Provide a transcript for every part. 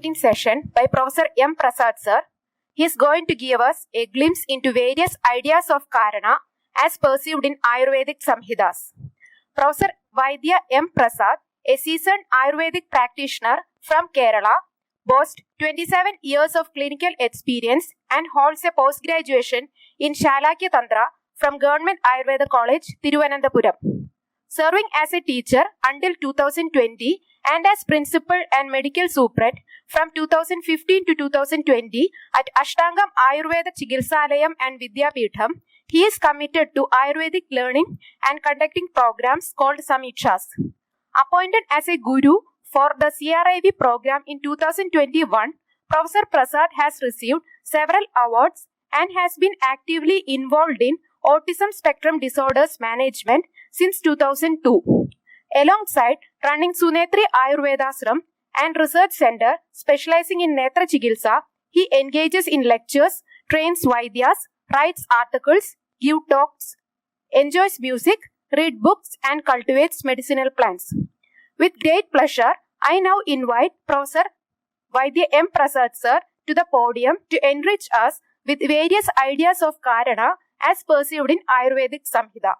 fascinating session by Professor M. Prasad sir. He is going to give us a glimpse into various ideas of kāraṇa as perceived in Ayurvedic Saṃhitās. Professor Vaidya M. Prasad, a seasoned Ayurvedic practitioner from Kerala, boasts 27 years of clinical experience and holds a post-graduation in Shalakya Tantra from Government Ayurveda College, Thiruvananthapuram. Serving as a teacher until 2020 and as principal and medical superintendent from 2015 to 2020 at Ashtangam Ayurveda Chikitsalayam and Vidyapeetham, he is committed to Ayurvedic learning and conducting programs called Saṃhitās. Appointed as a guru for the CRIV program in 2021, Professor Prasad has received several awards and has been actively involved in autism spectrum disorders management since 2002. Alongside running Sunetri Ayurvedashram and Research Center specializing in Netra Chikitsa, he engages in lectures, trains Vaidyas, writes articles, gives talks, enjoys music, reads books and cultivates medicinal plants. With great pleasure, I now invite Professor Vaidya M. Prasad sir to the podium to enrich us with various ideas of kāraṇa as perceived in Ayurvedic Saṃhitā.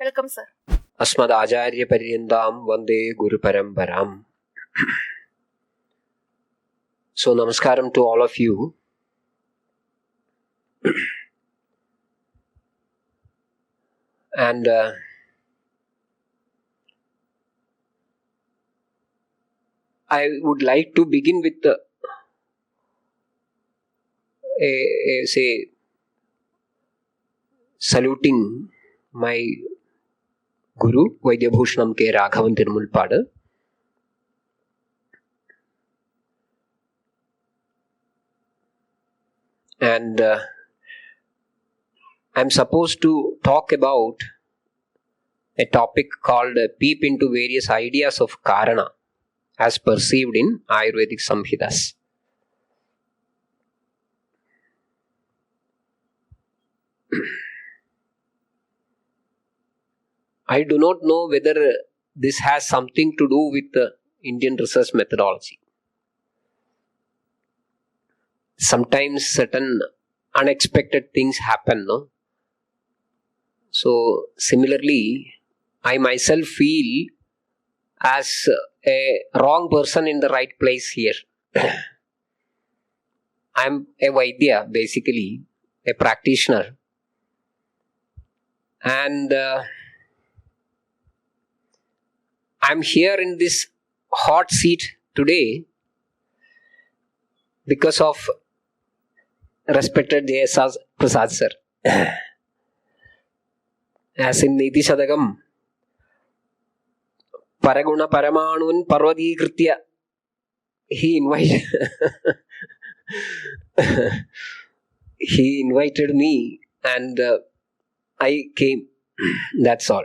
Welcome, sir. Asmad Acharya Paryandam Vande Guru Paramparam. So, namaskaram to all of you. And I would like to begin with saluting my Guru, Vaidyabhushanam K. Raghavan Tirumulpadu. And I'm supposed to talk about a topic called Peep into various ideas of kāraṇa as perceived in Ayurvedic Saṃhitās. I do not know whether this has something to do with the Indian research methodology. Sometimes certain unexpected things happen, no? So, similarly, I myself feel as a wrong person in the right place here. I'm a Vaidya, basically, a practitioner. And I'm here in this hot seat today because of respected J.S. Prasad sir. As in Niti Shadakam, Paraguna Paramanun Parvadikritya, he invited me and I came. That's all.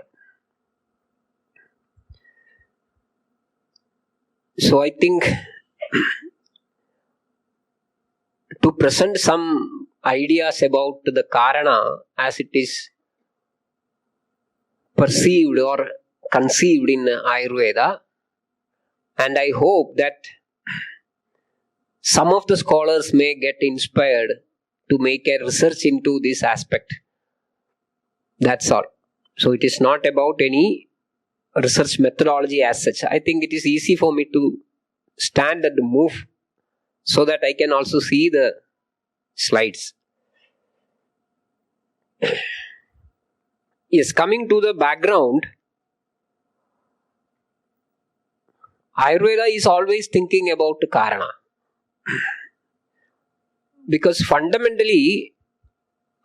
So I think to present some ideas about the kāraṇa as it is perceived or conceived in Ayurveda, and I hope that some of the scholars may get inspired to make a research into this aspect. That's all. So it is not about any research methodology as such. I think it is easy for me to stand and move so that I can also see the slides. Yes, coming to the background, Ayurveda is always thinking about kāraṇa. Because fundamentally,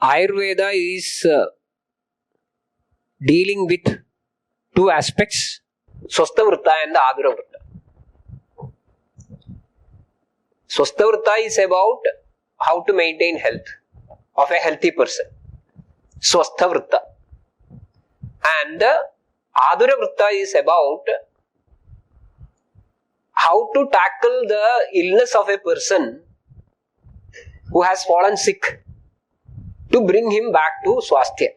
Ayurveda is dealing with two aspects, Swasthavritta and Aduravritta. Swasthavritta is about how to maintain health of a healthy person. Swasthavritta. And Aduravritta is about how to tackle the illness of a person who has fallen sick to bring him back to swasthya.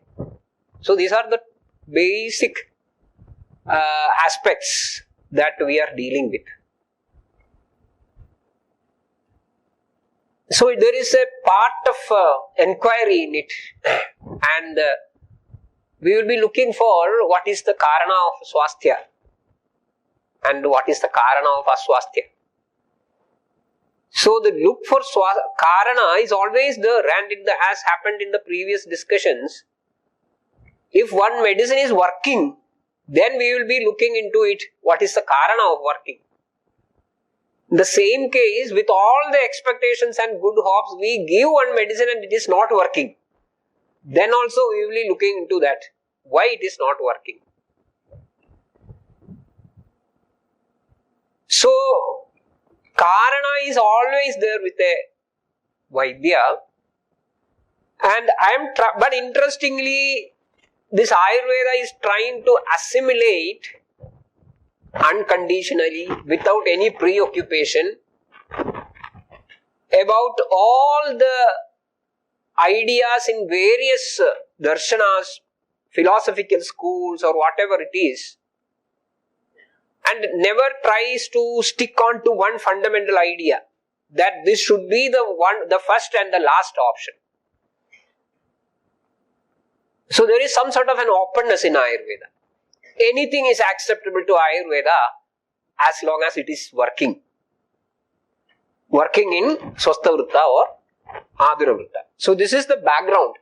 So these are the basic aspects that we are dealing with. So there is a part of enquiry in it, and we will be looking for what is the kāraṇa of swasthya and what is the kāraṇa of aswasthya. So the look for kāraṇa is always there, and as happened in the previous discussions, if one medicine is working, then we will be looking into it, what is the kāraṇa of working. In the same case, with all the expectations and good hopes, we give one medicine and it is not working. Then also we will be looking into that, why it is not working. So, kāraṇa is always there with a Vaidya, and but interestingly, this Ayurveda is trying to assimilate unconditionally, without any preoccupation, about all the ideas in various darshanas, philosophical schools or whatever it is, and never tries to stick on to one fundamental idea, that this should be the first and the last option. So there is some sort of an openness in Ayurveda. Anything is acceptable to Ayurveda as long as it is working. Working in Swastha Vritta or Adura Vritta. So this is the background.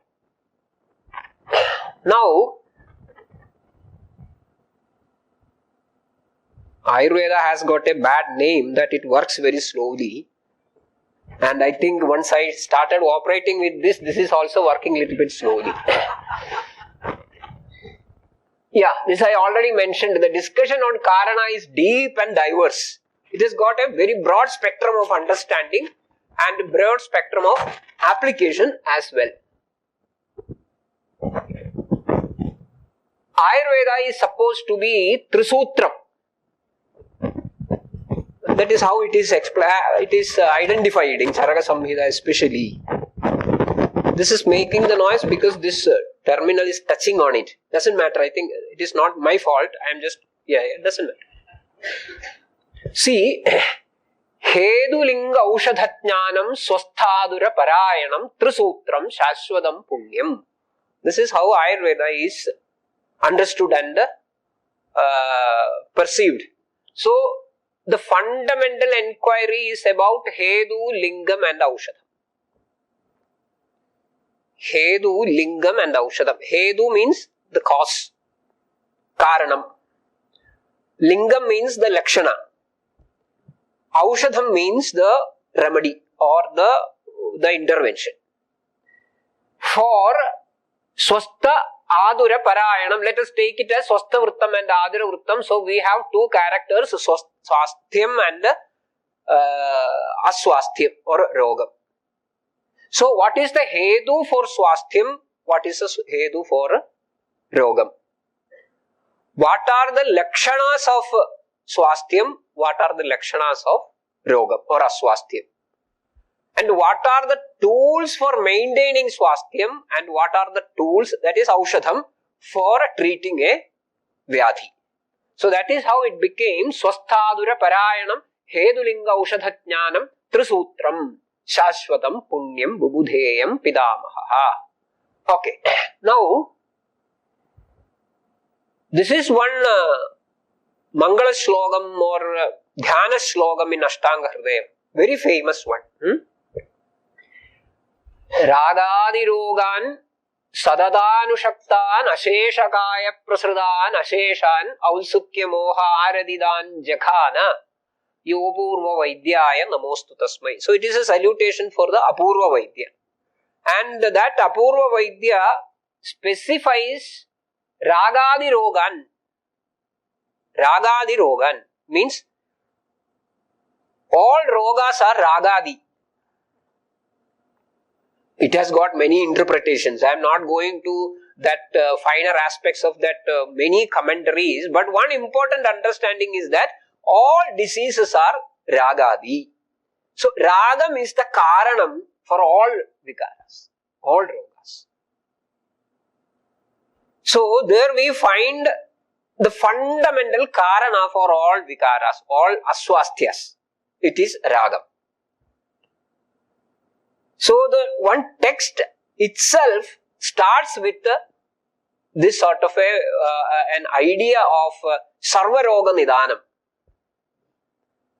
Now, Ayurveda has got a bad name that it works very slowly. And I think once I started operating with this is also working a little bit slowly. Yeah, this I already mentioned. The discussion on kāraṇa is deep and diverse. It has got a very broad spectrum of understanding and broad spectrum of application as well. Ayurveda is supposed to be Trisutram. That is how it is identified in Charaka Saṃhitās especially. This is making the noise because this terminal is touching on it. Doesn't matter. I think it is not my fault. It doesn't matter. See, Hedulinga Aushadhatñānam Swasthādura Parayanam Trisutram Shashvatam Punyam. This is how Ayurveda is understood and perceived. So, the fundamental enquiry is about Hedu, Lingam and Aushadam. Hedu, Lingam and Aushadam. Hedu means the cause, Kāraṇam. Lingam means the Lakshana. Aushadam means the remedy or the intervention. For Swastha Adura Parayanam, let us take it as Swastha Vrittam and Adura Vrittam. So we have two characters, Swasthyam and Aswasthyam or Rogam. So what is the Hedu for Swasthyam? What is the Hedu for Rogam? What are the Lakshanas of Swasthyam? What are the Lakshanas of Rogam or Aswasthyam? And what are the tools for maintaining Swasthyam and what are the tools, that is Aushadham, for treating a Vyadhi? So that is how it became Swasthādura Parayanam Hedulinga Aushadhatñānam Trisutram Shashvatam Punyam Bubudheyam Pidamaha. Okay, now this is one Mangala Shlogam or Dhyana Shlogam in Ashtanga Hridayam. Very famous one. Ragadirogan Sadadanushaktan Asheshakaya Prasradan Asheshan Aulsukya Moha Aradidan Jakhana Yopurva Vaidyaya Namostu Tasmai. So it is a salutation for the Apurva Vaidya. And that Apurva Vaidya specifies Ragadirogan. Ragadirogan means all rogas are Ragadi. It has got many interpretations. I am not going to that finer aspects of that many commentaries. But one important understanding is that all diseases are Ragadi. So Ragam is the Kāraṇam for all Vikaras, all rogas. So there we find the fundamental Kāraṇa for all Vikaras, all Aswasthyas. It is Ragam. So the one text itself starts with this sort of an idea of sarvaroga nidanam.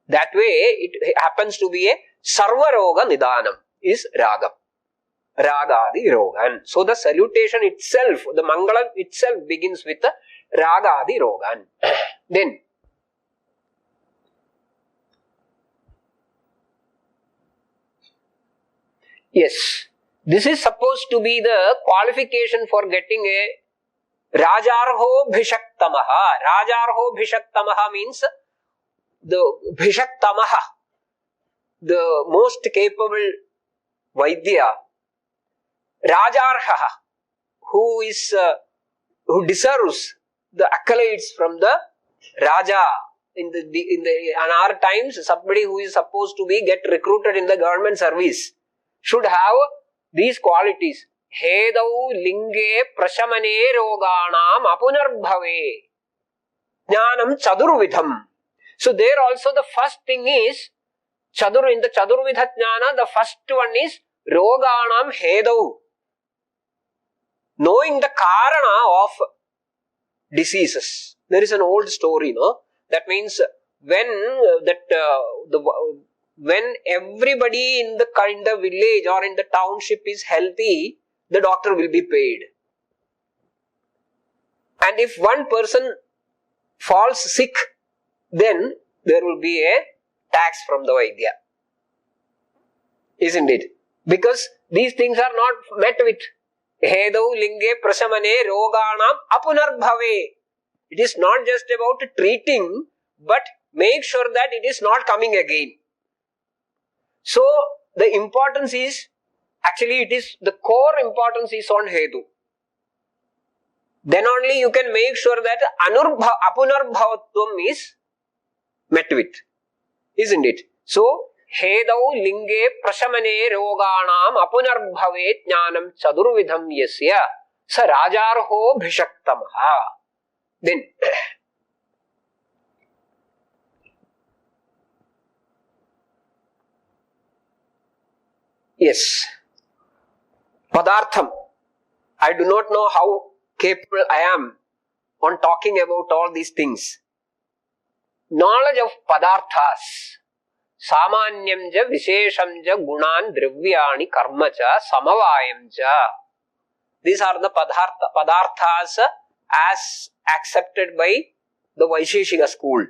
That way it happens to be a sarvaroga nidanam is ragam. Ragadi rogan. So the salutation itself, the mangalam itself begins with ragadi rogan. Then yes, this is supposed to be the qualification for getting a Rajarho Bhishaktamaha. Rajarho Bhishaktamaha means the Bhishaktamaha, the most capable Vaidya, Rajarha, who who deserves the accolades from the Raja. In our times, somebody who is supposed to get recruited in the government service should have these qualities. Hedau linge prashamane roganam apunarbhave jnanam chadurvidham. So there also the first thing is in the chadurvidha jnana, the first one is roganam hedau. Knowing the kāraṇa of diseases. There is an old story, no? That means when when everybody in the village or in the township is healthy, the doctor will be paid. And if one person falls sick, then there will be a tax from the Vaidya. Isn't it? Because these things are not met with Hedau linge prasamane roganam apunarbhave. It is not just about treating, but make sure that it is not coming again. So the importance is, actually the core importance is on Hedu. Then only you can make sure that apunarbhavatvam is met with. Isn't it? So, Hedau linge prashamane roganam apunarbhave jnanam chadurvidham yasya sa rajarho bhishaktamaha. Then, yes, padartham. I do not know how capable I am on talking about all these things. Knowledge of padarthas. Samanyam ja vishesham ja gunan dravyani karma cha samavayam cha. These are the padarthas as accepted by the Vaisheshika school.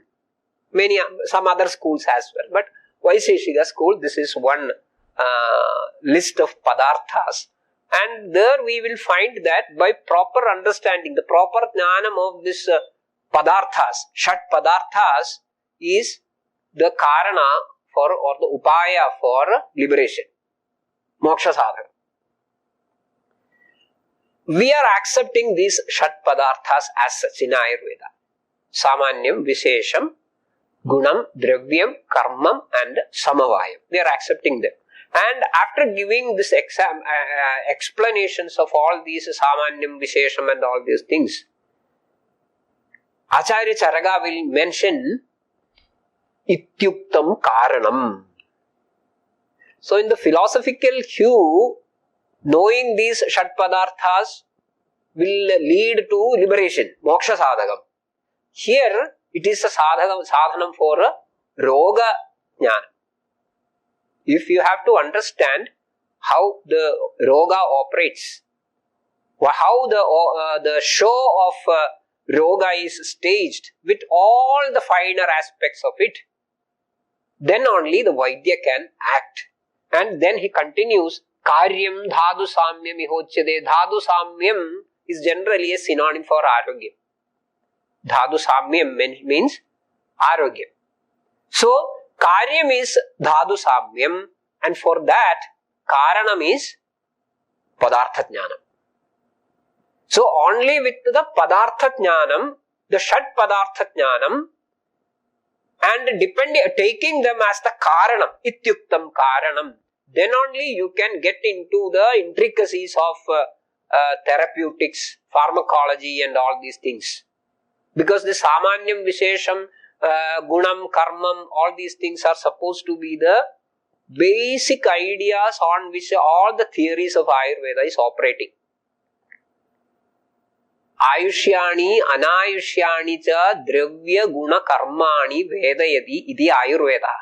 Some other schools as well. But Vaisheshika school, this is one list of padarthas. And there we will find that by proper understanding, the proper jnanam of this padarthas, shat padarthas, is the kāraṇa for, or the upaya for liberation, moksha sadhana. We are accepting these shat padarthas as such in Ayurveda. Samanyam, Vishesham, Gunam, Dravyam, Karmam and Samavayam. We are accepting them. And after giving this explanations of all these Samanyam, Vishesham and all these things, Acharya Charaga will mention Ityuktam Kāraṇam. So in the philosophical hue, knowing these Shat Padarthas will lead to liberation, moksha sadhagam. Here it is a sadhanam for a roga jnana. If you have to understand how the roga operates, how the show of roga is staged with all the finer aspects of it, then only the Vaidya can act. And then he continues, Karyam dhadu samyam ihochyade. Dhadu samyam is generally a synonym for arogya. Dhadu samyam means arogya. So, Karyam is dhadu samyam, and for that, Kāraṇam is padartha jnanam. So, only with the padartha jnanam, the shat padartha jnanam, and taking them as the Kāraṇam, ityuktam Kāraṇam, then only you can get into the intricacies of therapeutics, pharmacology and all these things. Because the Samanyam, Vishesham, Gunam, Karmam, all these things are supposed to be the basic ideas on which all the theories of Ayurveda is operating. Ayushyani, anayushyani cha dravya guna karmani vedayati iti Ayurveda.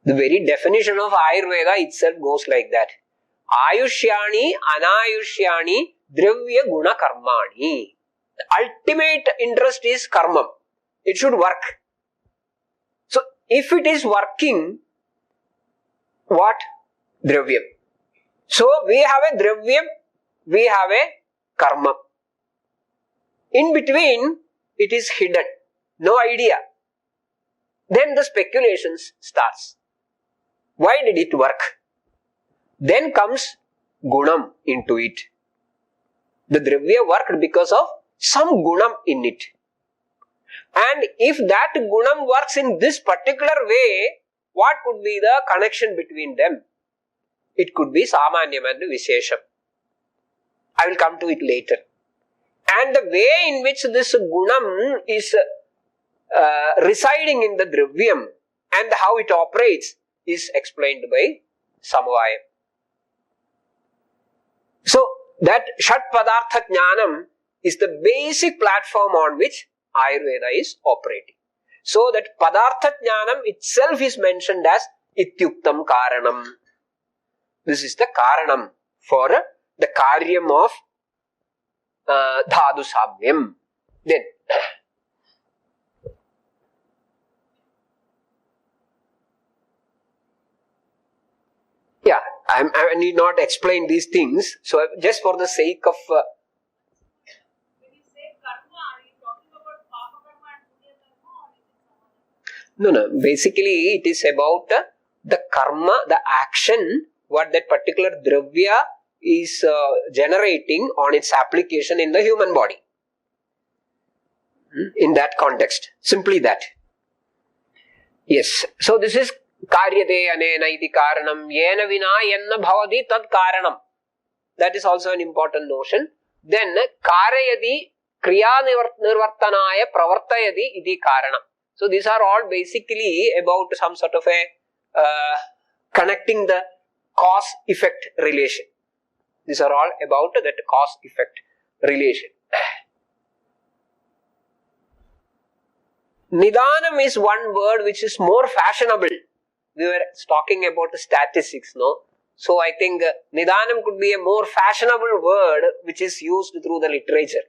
The very definition of Ayurveda itself goes like that. Ayushyani, anayushyani dravya guna karmani. The ultimate interest is karma. It should work. So, if it is working, what? Dravyam. So, we have a dravyam, we have a karma. In between, it is hidden. No idea. Then the speculations starts. Why did it work? Then comes gunam into it. The dravya worked because of some gunam in it. And if that gunam works in this particular way, what could be the connection between them? It could be samanyam and vishesham. I will come to it later. And the way in which this gunam is residing in the dravyam and how it operates is explained by Samvayam. So, that Shat Padartha Jnanam is the basic platform on which Ayurveda is operating. So, that Padartha Jnanam itself is mentioned as Ityuktam Kāraṇam. This is the Kāraṇam for the Karyam of Dhadu Samyam. Then, I need not explain these things. So, just for the sake of... When you say karma, are you talking about papa karma and punya karma, or is it some other? No. Basically, it is about the karma, the action, what that particular dravya is generating on its application in the human body. In that context. Simply that. Yes. So, this is karyate anena iti kāraṇam yena vina yenna bhavati tad kāraṇam. That is also an important notion. Then, kārayati kriya nirvartanaya pravartayati iti kāraṇam. So, these are all basically about some sort of a connecting the cause-effect relation. These are all about that cause-effect relation. Nidhanam is one word which is more fashionable. We were talking about the statistics, no? So, I think Nidhanam could be a more fashionable word which is used through the literature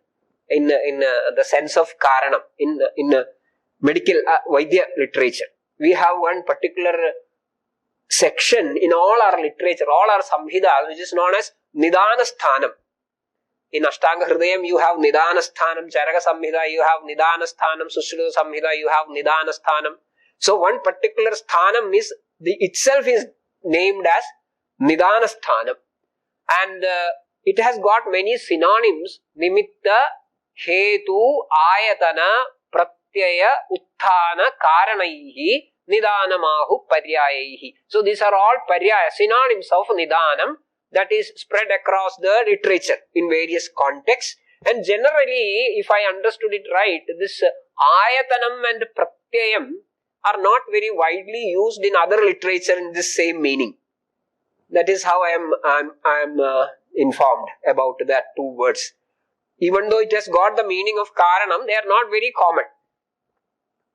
in the sense of Kāraṇam, in medical Vaidya literature. We have one particular section in all our literature, all our Saṃhitās, which is known as Nidhanasthanam. In Ashtanga Hridayam, you have Nidhanasthanam, Charaka Saṃhita, you have Nidhanasthanam, Sushruta Saṃhita, you have Nidhanasthanam. So, one particular sthanam is, itself is named as Nidhanasthanam. And it has got many synonyms, Nimitta, Hetu, Ayatana, Pratyaya, Utthana, Kāraṇaihi, Nidhanamahu, Paryayaihi. So, these are all Paryaya, synonyms of Nidhanam that is spread across the literature in various contexts. And generally, if I understood it right, this Ayatanam and Pratyayam are not very widely used in other literature in this same meaning. That is how I am informed about that two words. Even though it has got the meaning of Kāraṇam, they are not very common.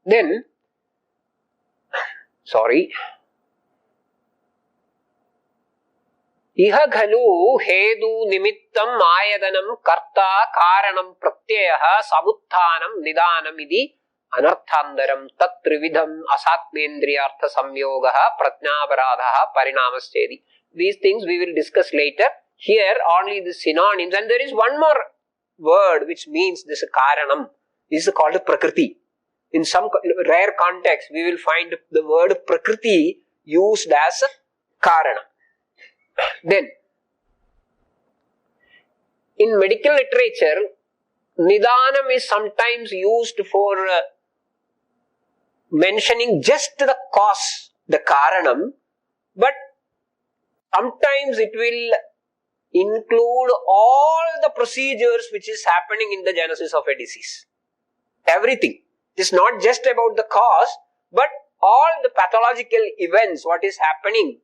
Then, Iha khalu hedu nimittam ayadanam karta kāraṇam pratyayaha samutthānam nidhanam idi anarthandaram tat trividham asatmendriyartha samyogaha prajñāparādhaha parināmaschedi. These things we will discuss later. Here only the synonyms, and there is one more word which means this Kāraṇam. This is called Prakriti. In some rare context, we will find the word Prakriti used as Kāraṇa. Then, in medical literature, Nidhanam is sometimes used for mentioning just the cause, the Kāraṇam, but sometimes it will include all the procedures which is happening in the genesis of a disease. Everything. It is not just about the cause, but all the pathological events, what is happening,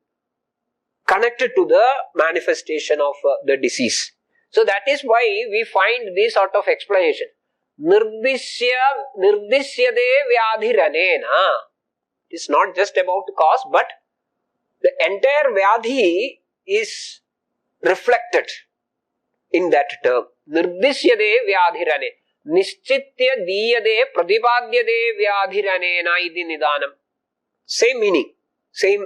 connected to the manifestation of the disease. So that is why we find this sort of explanation. Nirdishyade vyadhiranena. It is not just about cause, but the entire vyadhi is reflected in that term. Nirdishyade vyadhirane. Nishchitya diyade pradipadyade vyadhiranena idi nidanam. Same meaning, same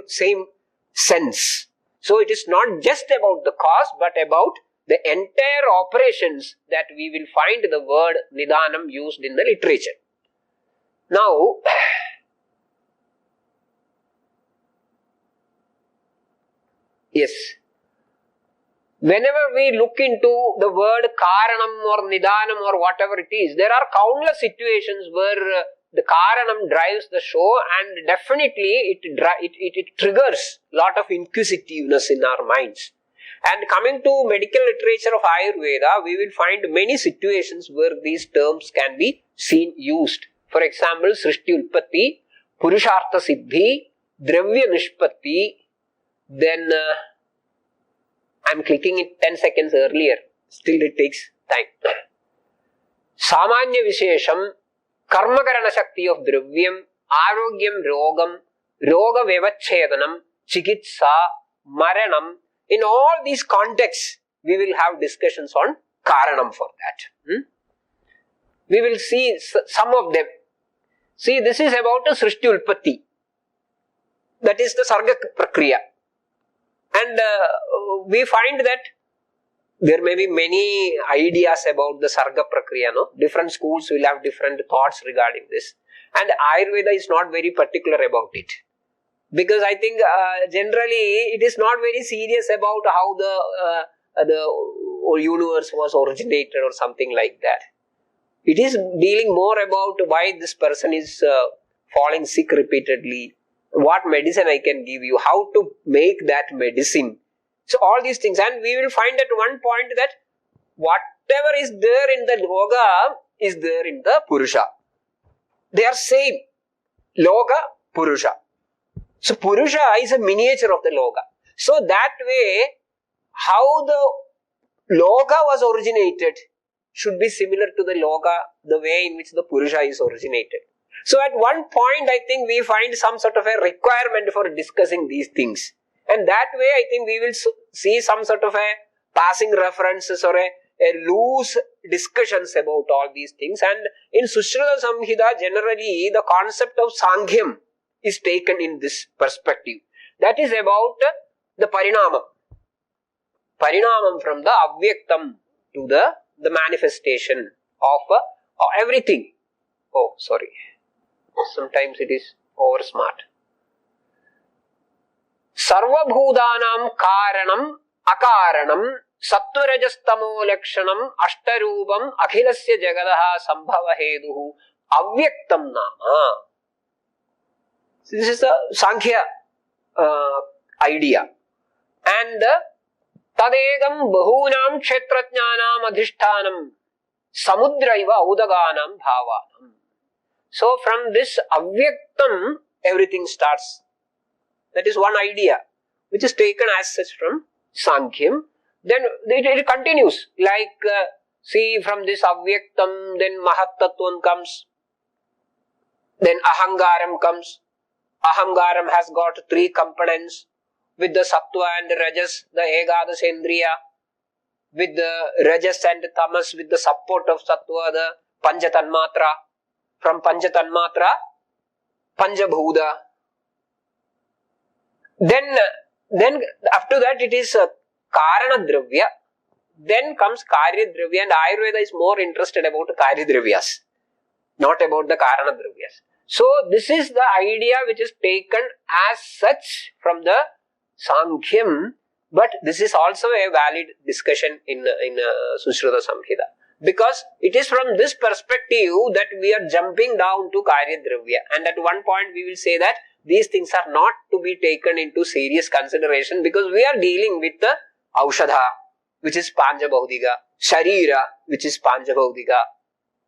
sense. So it is not just about the cause, but about the entire operations that we will find the word nidanam used in the literature. Now, yes, whenever we look into the word kāraṇam or nidanam or whatever it is, there are countless situations where the kāraṇam drives the show, and definitely it triggers a lot of inquisitiveness in our minds. And coming to medical literature of Ayurveda, we will find many situations where these terms can be seen used. For example, Srishti Utpatti, Purushartha Siddhi, Dravya Nishpatti. Then I am clicking it 10 seconds earlier. Still it takes time. Samanya Vishesham, Karma Karana Shakti of Dravyam, Arogyam Rogam, Roga Vevachchedanam, Chikitsa, Maranam. In all these contexts, we will have discussions on Kāraṇam for that. We will see some of them. See, this is about a Srishti Ulpatti. That is the Sarga Prakriya. And we find that there may be many ideas about the Sarga Prakriya. No? Different schools will have different thoughts regarding this. And Ayurveda is not very particular about it. Because I think generally it is not very serious about how the universe was originated or something like that. It is dealing more about why this person is falling sick repeatedly, what medicine I can give you, how to make that medicine. So all these things, and we will find at one point that whatever is there in the Loga is there in the Purusha. They are same. Loga, Purusha. So Purusha is a miniature of the Loga. So that way, how the Loga was originated should be similar to the Loga, the way in which the Purusha is originated. So at one point, I think we find some sort of a requirement for discussing these things. And that way, I think we will see some sort of a passing references or a loose discussions about all these things. And in Sushruta Saṃhita, generally, the concept of Saṅkhyam is taken in this perspective. That is about the Parinamam. Parinamam from the Avyaktam to the manifestation of everything. Oh, sorry. Sometimes it is over smart. Sarvabhudanam kāraṇam akāraṇam sattvarajastaмо lakshanam ashtarūpam akhilasya jagadaha sambhava heduhu avyaktam nama. This is the Sankhya idea. And tadegam bahunam kshetrajnanam adhishthanam samudraiva udaganam bhavanam. So from this avyaktam, everything starts. That is one idea, which is taken as such from Saṅkhyam. Then it continues, like see, from this avyaktam, then mahattattvam comes, then ahangaram comes. Ahangaram has got 3 components, with the sattva and the rajas, the egadasendriya, with the rajas and the tamas, with the support of sattva, the panchatanmatra. From panchatanmatra, panjabhuda. Then after that it is kāraṇa dravya. Then comes karya dravya, and Ayurveda is more interested about karya dravyas, not about the kāraṇa dravyas. So this is the idea which is taken as such from the Saṅkhyam, but this is also a valid discussion in Sushruta Saṃhita. Because it is from this perspective that we are jumping down to karya dravya, and at one point we will say that these things are not to be taken into serious consideration, because we are dealing with the aushadha, which is panjabhaudika, sharira, which is panjabhaudika,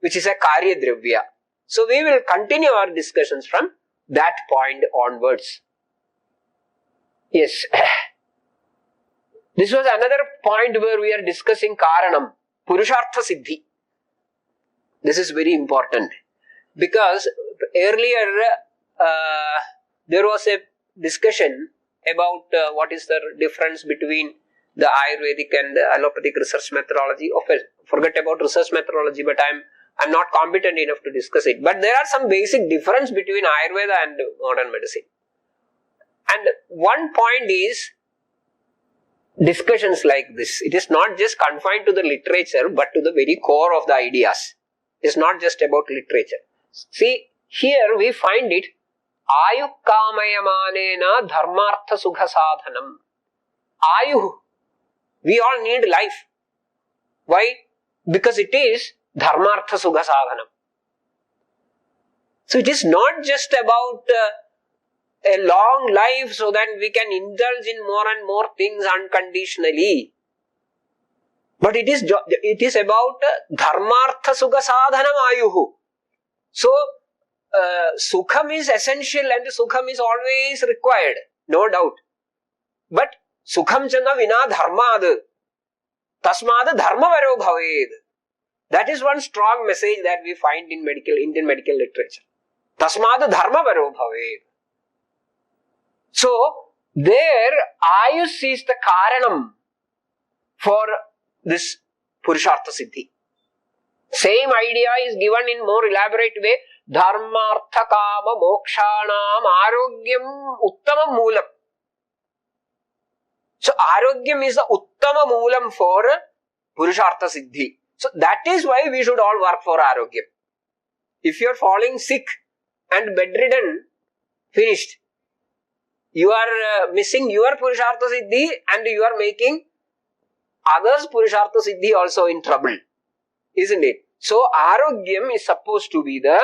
which is a karya dravya. So we will continue our discussions from that point onwards. Yes. This was another point where we are discussing Karanam, Purushartha Siddhi. This is very important because earlier there was a discussion about what is the difference between the Ayurvedic and the allopathic research methodology. Okay, forget about research methodology, but I'm not competent enough to discuss it. But there are some basic difference between Ayurveda and modern medicine. And one point is discussions like this. It is not just confined to the literature, but to the very core of the ideas. It is not just about literature. See, here we find it, Ayu Kamayamanena Dharmartha Sukha Sadhanam. Ayu. We all need life. Why? Because it is Dharmartha Sukha Sadhanam. So it is not just about a long life so that we can indulge in more and more things unconditionally. But it is about Dharmartha Sukha Sadhanam Ayuhu. So, Sukham is essential and Sukham is always required, no doubt. But Sukham Chana Vina Dharmad Tasmad Dharma Varo Bhaved. That is one strong message that we find in Indian medical literature. Tasmad Dharma Varo Bhaved. So, there Ayus is the Karanam for this Purushartha Siddhi. Same idea is given in more elaborate way. Dharmartha Kama Mokshanam Arogyam Uttamam Moolam. So, Arogyam is the Uttama Moolam for Purushartha Siddhi. So, that is why we should all work for Arogyam. If you are falling sick and bedridden, finished. You are missing your Purushartha Siddhi and you are making others Purushartha Siddhi also in trouble. Isn't it? So, Arogyam is supposed to be the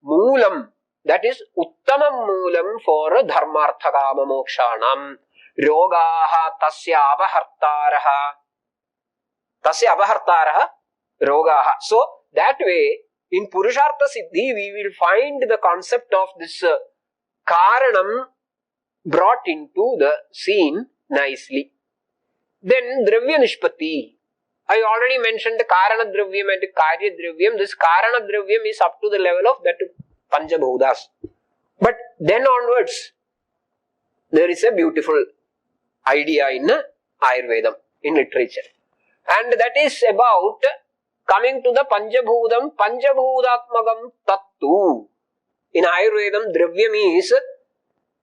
Moolam. That is Uttamam Moolam for Dharmartha Kama Mokshanam. Rogaha Tasya Abahartaraha. Tasya Abahartaraha Rogaha. So, that way, in Purushartha Siddhi, we will find the concept of this Karanam brought into the scene nicely. Then Dravya Nishpati. I already mentioned the Karana Dravyam and the Karya Dravyam. This Karana Dravyam is up to the level of that Panchabhutas. But then onwards, there is a beautiful idea in Ayurvedam, in literature. And that is about coming to the Panchabhudam, Panchabhudatmagam Tattu. In Ayurvedam, Dravyam is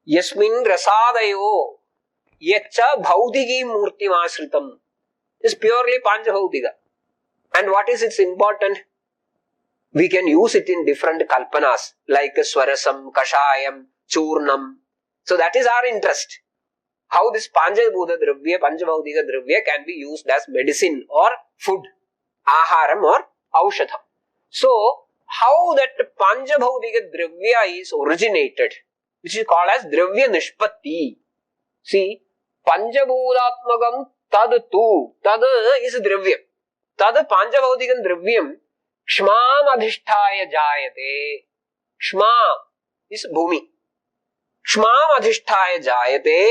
Yasmin Rasadayo Yacha Bhaudigi Murti Masritam. It's purely Panchabhautika. And what is its important? We can use it in different kalpanas like Swarasam, Kashayam, Churnam. So that is our interest. How this Panchabhuta Dravya, Panchabhautika Dravya can be used as medicine or food, Aharam or Aushadham. So, how that Panchabhautika Dravya is originated, which is called as Dravya Nishpatti. See, Panchabhutatmagam Tad Tu. Tad is Dravyam. Tad Panchabhautikam Dravyam Kshmam Adhisthaya Jayate. Kshma is Bhumi. Kshmam Adhisthaya Jayate.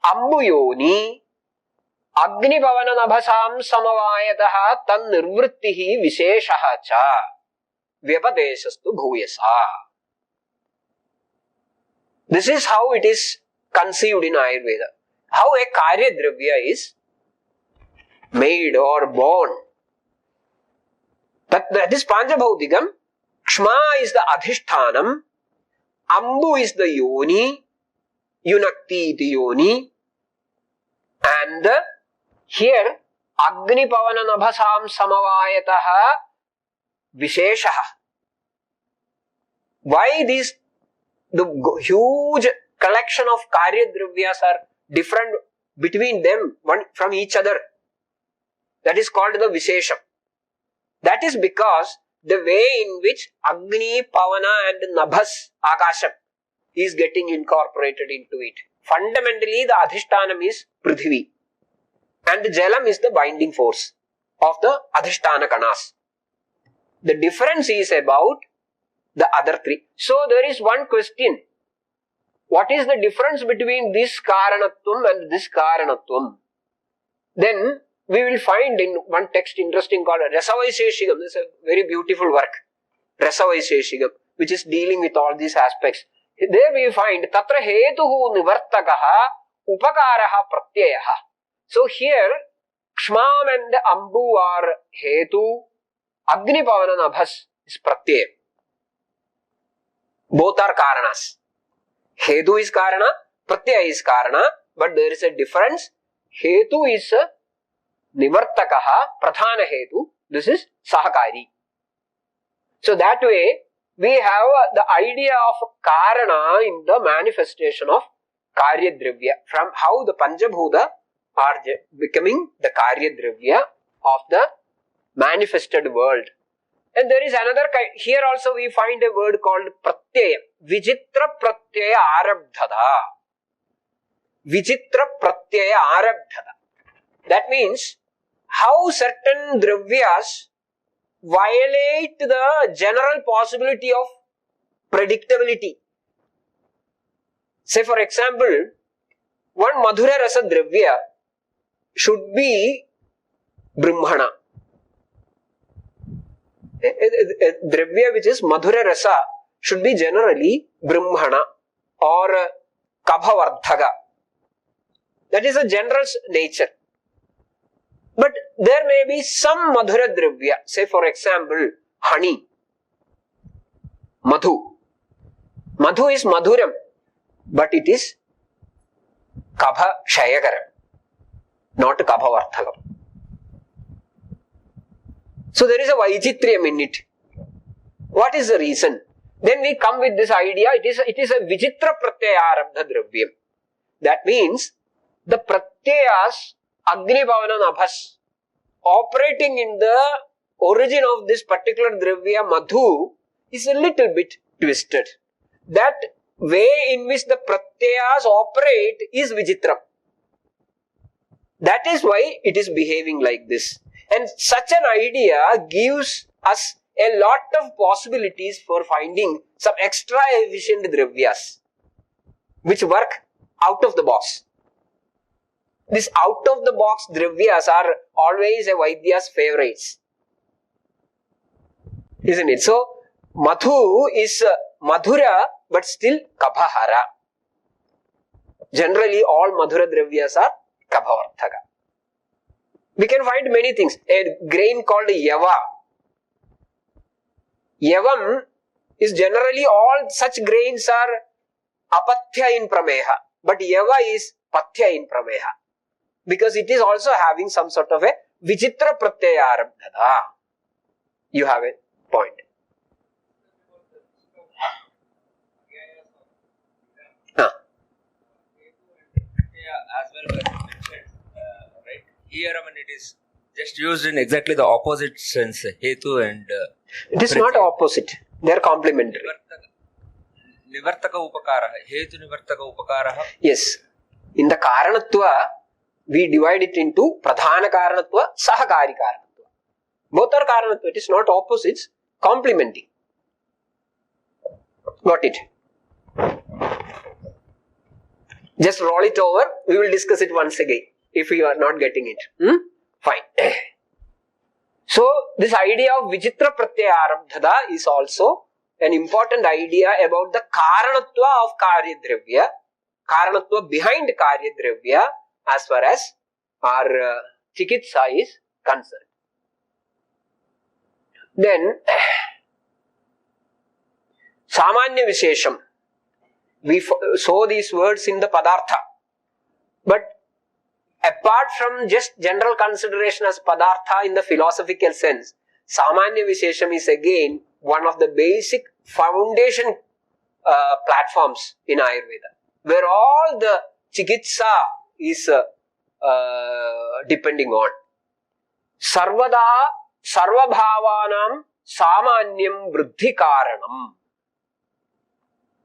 Ambuyoni Agni Pavana Nabhasam Samavayataha Tan Nirvrittihi Visheshaha Cha Vyapadeshastu Bhuyasa. This is how it is conceived in Ayurveda. How a Karya Dravya is made or born. That is Panchabhautikam. Kshma is the Adhishthanam. Ambu is the Yoni. Yunakti iti Yoni. And here Agni Pavana Nabhasam Samavayataha Visheshaha. Why these the huge collection of Karya Dravyas are different between them, one from each other? That is called the Vishesham. That is because the way in which Agni, Pavana and Nabhas, Akasham, is getting incorporated into it. Fundamentally, the Adhishtanam is Prithvi. And the Jalam is the binding force of the Adhishtana Kanas. The difference is about the other three. So there is one question. What is the difference between this kāraṇatvam and this kāraṇatvam? Then we will find in one text interesting called Rasavaiseshikam. This is a very beautiful work. Rasavaiseshikam, which is dealing with all these aspects. There we find Tatra hetuhu nivartakaha upakaraha pratyayaha. So here Kshmam and Ambu are hetu, Agni Pavana Nabhas is pratyaya. Both are kāraṇas. Hetu is kāraṇa, pratyaya is kāraṇa, but there is a difference. Hetu is nivartakaha, pradhana hetu. This is sahakari. So that way, we have the idea of kāraṇa in the manifestation of karya dravya, from how the panchabhuta are becoming the karya dravya of the manifested world. And there is another kind, here also we find a word called pratyaya. Vijitra pratyaya arabdhada. Vijitra pratyaya arabdhada. That means how certain dravyas violate the general possibility of predictability. Say for example, one madhura rasa dravya should be brahmana. A dravya which is madhura rasa should be generally brahmana or kabhavardhaka. That is a general nature. But there may be some madhura dravya, say for example, honey, madhu. Madhu is madhuram, but it is kabha shayakaram, not kabhavardhakam. So there is a vaichitriyam in it. What is the reason? Then we come with this idea, it is a vijitra pratyaya arabdha dravyam. That means the pratyayas Agni Bhavana Nabhas operating in the origin of this particular dravya madhu is a little bit twisted. That way in which the pratyayas operate is vijitram. That is why it is behaving like this. And such an idea gives us a lot of possibilities for finding some extra efficient dravyas which work out of the box. These out of the box dravyas are always a Vaidya's favorites, isn't it? So madhu is madhura but still kabhahara. Generally all madhura dravyas are kabhavardhaka. We can find many things. A grain called yava. Yavam is generally all such grains are apathya in prameha, but yava is pathya in prameha. Because it is also having some sort of a vijitra pratyaya arabdhada. You have a point. As well as mentioned, right? Here, I mean, it is just used in exactly the opposite sense. Hetu and it is not opposite. They are complementary. Nivartaka upakaraha. Hetu nivartaka upakaraha. Yes. In the kāraṇatva, we divide it into pradhana kāraṇatva, sahakari kāraṇatva. Both are kāraṇatva. It is not opposites, complementing. Got it? Just roll it over. We will discuss it once again if you are not getting it. Fine. So, this idea of vijitra pratyaya arabdhada is also an important idea about the kāraṇatva of karya dravya, kāraṇatva behind karya dravya as far as our chikitsa is concerned. Then, samanya vishesham. We saw these words in the padartha. But apart from just general consideration as padartha in the philosophical sense, samanya vishesham is again one of the basic foundation platforms in Ayurveda, where all the chikitsa is depending on. Sarvada sarvabhavanam samanyam vriddhi kāraṇam.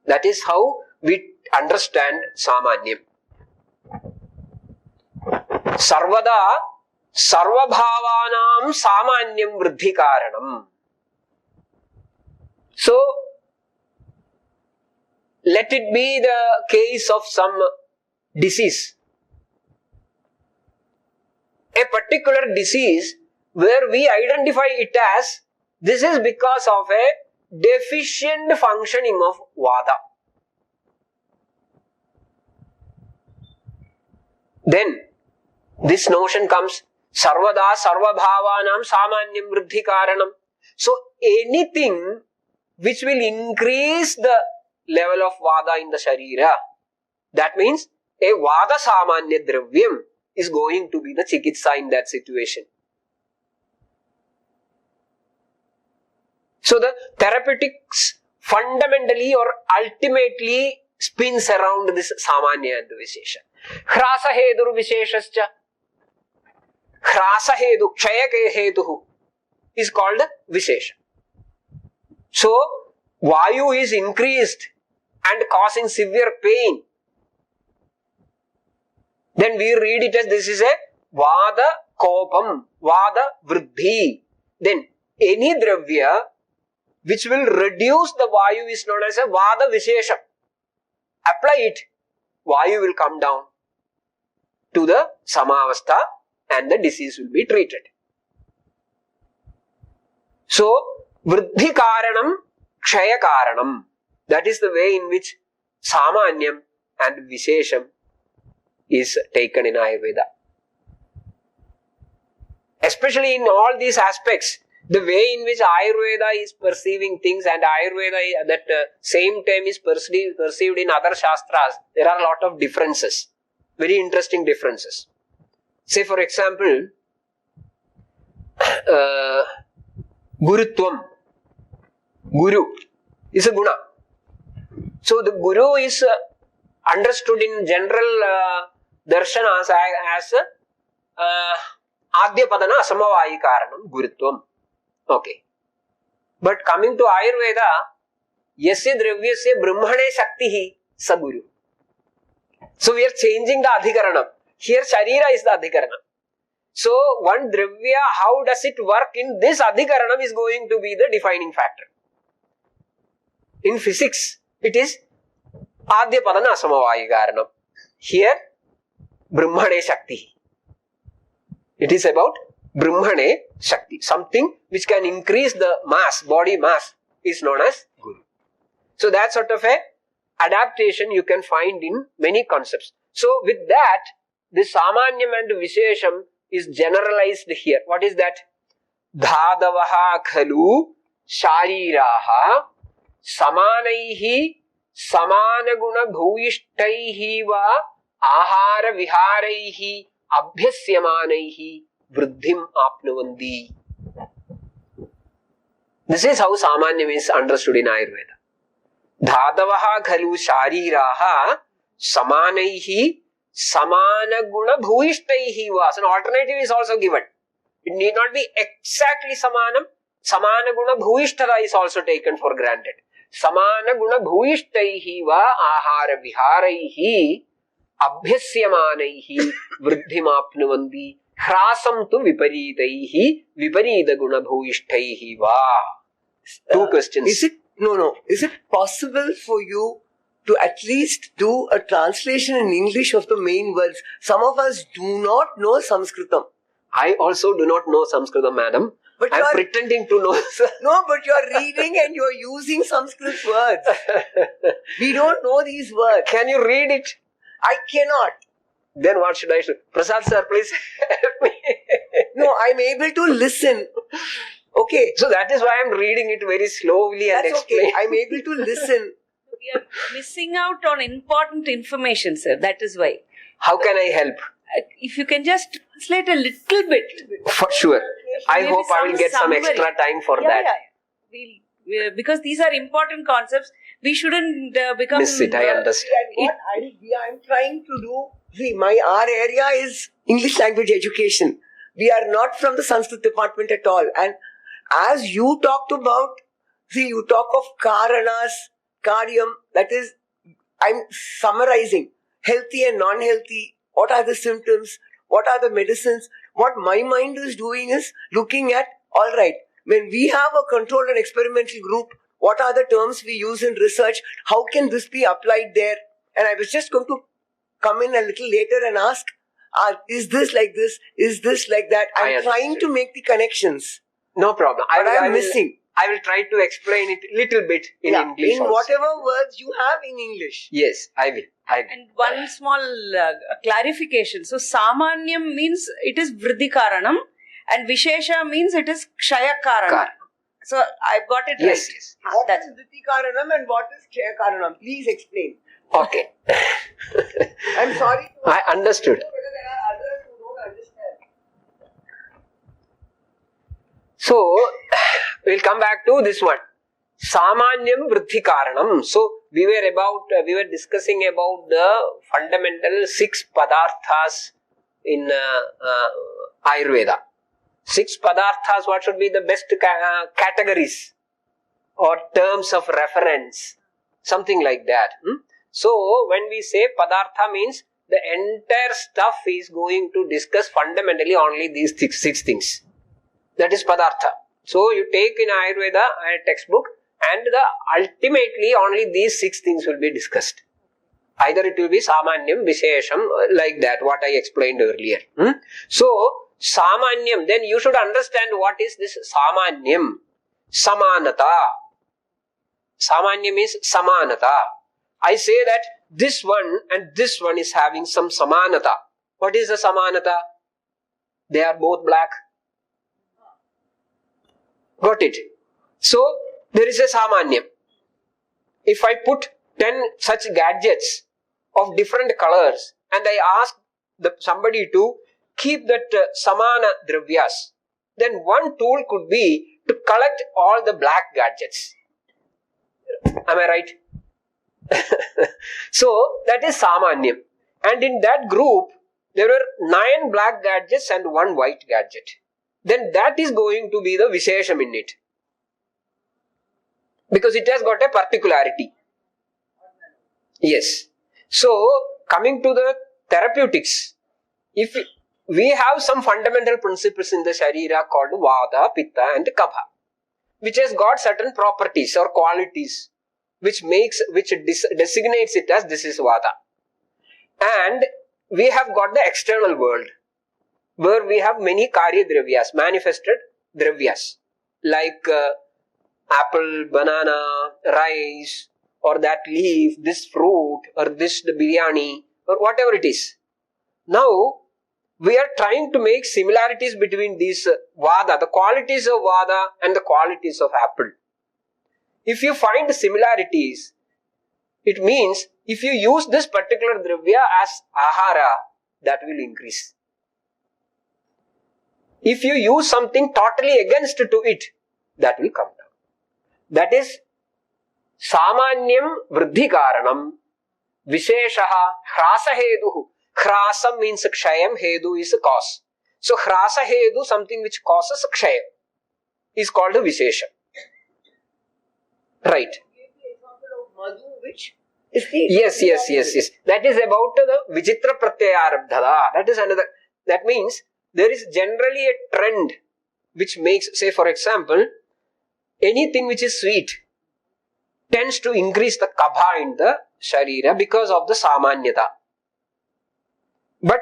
That is how we understand samanyam. Sarvada sarvabhavanam samanyam vriddhi kāraṇam. So, let it be the case of some disease. A particular disease where we identify it as this is because of a deficient functioning of Vata. Then this notion comes, sarvada sarvabhavanam samanyam vriddhi kāraṇam. So anything which will increase the level of Vata in the Sharira, that means a Vata samanya dravyam is going to be the chikitsa in that situation. So the therapeutics fundamentally or ultimately spins around this samanya and vishesha. Hrasa hedur visheshascha. Hrasa hedu, kshaya hetuhu is called vishesha. So vayu is increased and causing severe pain. Then we read it as this is a vada kopam, vada vriddhi. Then any dravya which will reduce the vayu is known as a vada vishesha. Apply it, vayu will come down to the samavastha and the disease will be treated. So, vriddhi kāraṇam, kshaya kāraṇam. That is the way in which samanyam and vishesham is taken in Ayurveda. Especially in all these aspects, the way in which Ayurveda is perceiving things and Ayurveda that same term is perceived in other Shastras, there are a lot of differences. Very interesting differences. Say for example, Gurutvam. Guru is a guna. So the Guru is understood in general darshanas as Adhyapadana Asamavayi Kāraṇam Gurutvam. Okay. But coming to Ayurveda, Yasya Dravyasya Brahmane Shaktihi Sa Guru. So we are changing the Adhikaranam. Here Sharira is the Adhikaranam. So one Dravya, how does it work in this Adhikaranam is going to be the defining factor. In physics, it is Adhyapadana Asamavayi Kāraṇam. Here, Brahmane Shakti. It is about Brahmane Shakti. Something which can increase the mass, body mass is known as Guru. So that sort of a adaptation you can find in many concepts. So with that, this Samanyam and Vishesham is generalized here. What is that? Dhadavaha khalu shariraha samanaihi samanaguna bhuvishtaihi va ahara viharaihi abhyasyamanaihi vriddhim apnavandi. This is how Samanyam is understood in Ayurveda. Dhadavaha khalu shariraha samanaihi samanaguna bhuvishtaihi va. So an alternative is also given. It need not be exactly samanam. Samanaguna bhuvishtara is also taken for granted. Samanaguna bhuvishtaihi va ahara viharaihi abhyasyamanaihi vriddhim apnavandi. Hrasam tu viparitaihi viparita guna bhuvishtaihi va. Two questions. Is it possible for you to at least do a translation in English of the main words? Some of us do not know Sanskritam. I also do not know Sanskritam, madam. But I am pretending to know. No, but you are reading and you are using Sanskrit words. We don't know these words. Can you read it? I cannot. Then what should I do? Prasad sir, please help me. No, I am able to listen. Okay. So that is why I am reading it very slowly and That's explain. okay. I am able to listen. We are missing out on important information, sir. That is why. How can I help? If you can just translate a little bit. For sure. I Maybe hope I will get some summary. extra time for that. Yeah. Because these are important concepts, we shouldn't become... Miss it, I understand. What I am trying to do, see, our area is English language education. We are not from the Sanskrit department at all. And as you talked about, see, you talk of kāraṇas, karyam, that is, I'm summarizing, healthy and non-healthy, what are the symptoms, what are the medicines. What my mind is doing is looking at, alright, when we have a controlled and experimental group, what are the terms we use in research, how can this be applied there? And I was just going to come in a little later and ask, is this like this? Is this like that? I'm trying to make the connections. No problem. I'm missing. I will try to explain it little bit in English. In whatever words you have in English. Yes, I will. And one small clarification. So, Samanyam means it is Vriddhi Karanam and Vishesha means it is Kshaya Karana. So, I've got it right. Yes. What is Vriddhi Karanam and what is Kshaya Karanam? Please explain. Okay. I'm sorry. I understood. Because there are others who don't understand. So, we'll come back to this one. Samanyam Vriddhi Karanam. So, we were discussing about the fundamental 6 padarthas in Ayurveda. 6 padarthas, what should be the best categories or terms of reference? Something like that. So, when we say padartha means the entire stuff is going to discuss fundamentally only these 6 things. That is padartha. So, you take in Ayurveda a textbook and ultimately only these 6 things will be discussed. Either it will be Samanyam, Vishesham, like that, what I explained earlier. So, Samanyam, then you should understand what is this Samanyam. Samanata. Samanyam is Samanata. I say that this one and this one is having some Samanata. What is the Samanata? They are both black. Got it? So, there is a Samanyam. If I put 10 such gadgets of different colors and I ask somebody to keep that Samana Dravyas, then one tool could be to collect all the black gadgets. Am I right? So, that is Samanyam. And in that group, there were 9 black gadgets and 1 white gadget. Then that is going to be the Vishesham in it. Because it has got a particularity. Yes. So, coming to the therapeutics, if we have some fundamental principles in the Sharira called Vata, Pitta and Kapha, which has got certain properties or qualities which designates it as this is Vata. And we have got the external world where we have many Karya Dravyas, manifested Dravyas, like apple, banana, rice, or that leaf, this fruit, or this the biryani, or whatever it is. Now, we are trying to make similarities between these Vada, the qualities of Vada and the qualities of apple. If you find similarities, it means if you use this particular Dravya as Ahara, that will increase. If you use something totally against to it, that will come down. That is Samanyam Vriddhi Karanam Visheshaha Hrasa Heduhu. Hrasam means Kshayam, Hedu is a cause. So Hrasa Hedu, something which causes Kshayam, is called a Vishesha. Right. Yes. That is about the Vijitra Pratyayarabdhada. That is another. That means there is generally a trend which makes, say for example, anything which is sweet tends to increase the kabha in the sharira because of the samanyata. But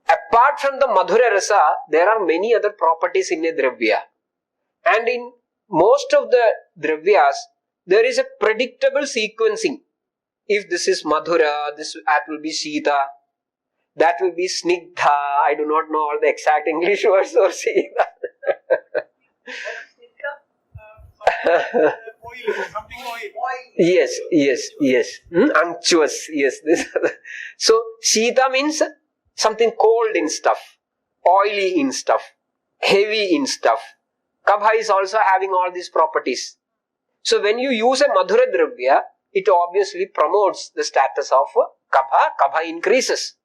apart from the madhura rasa, there are many other properties in a dravya. And in most of the dravyas, there is a predictable sequencing. If this is madhura, that will be sita, that will be snigdha. I do not know all the exact English words for sita. Yes. Unctuous. Yes. So, Sita means something cold in stuff, oily in stuff, heavy in stuff. Kabha is also having all these properties. So, when you use a Madhura Dravya, it obviously promotes the status of Kabha. Kabha increases.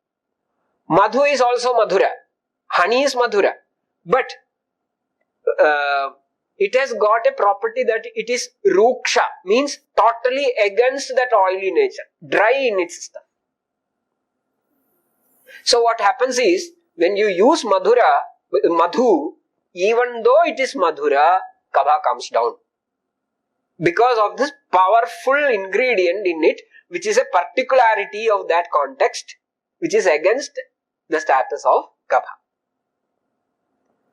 Madhu is also Madhura. Honey is Madhura. But it has got a property that it is ruksha, means totally against that oily nature, dry in its stuff. So what happens is, when you use madhu, even though it is madhura, kabha comes down. because of this powerful ingredient in it, which is a particularity of that context, which is against the status of kapha.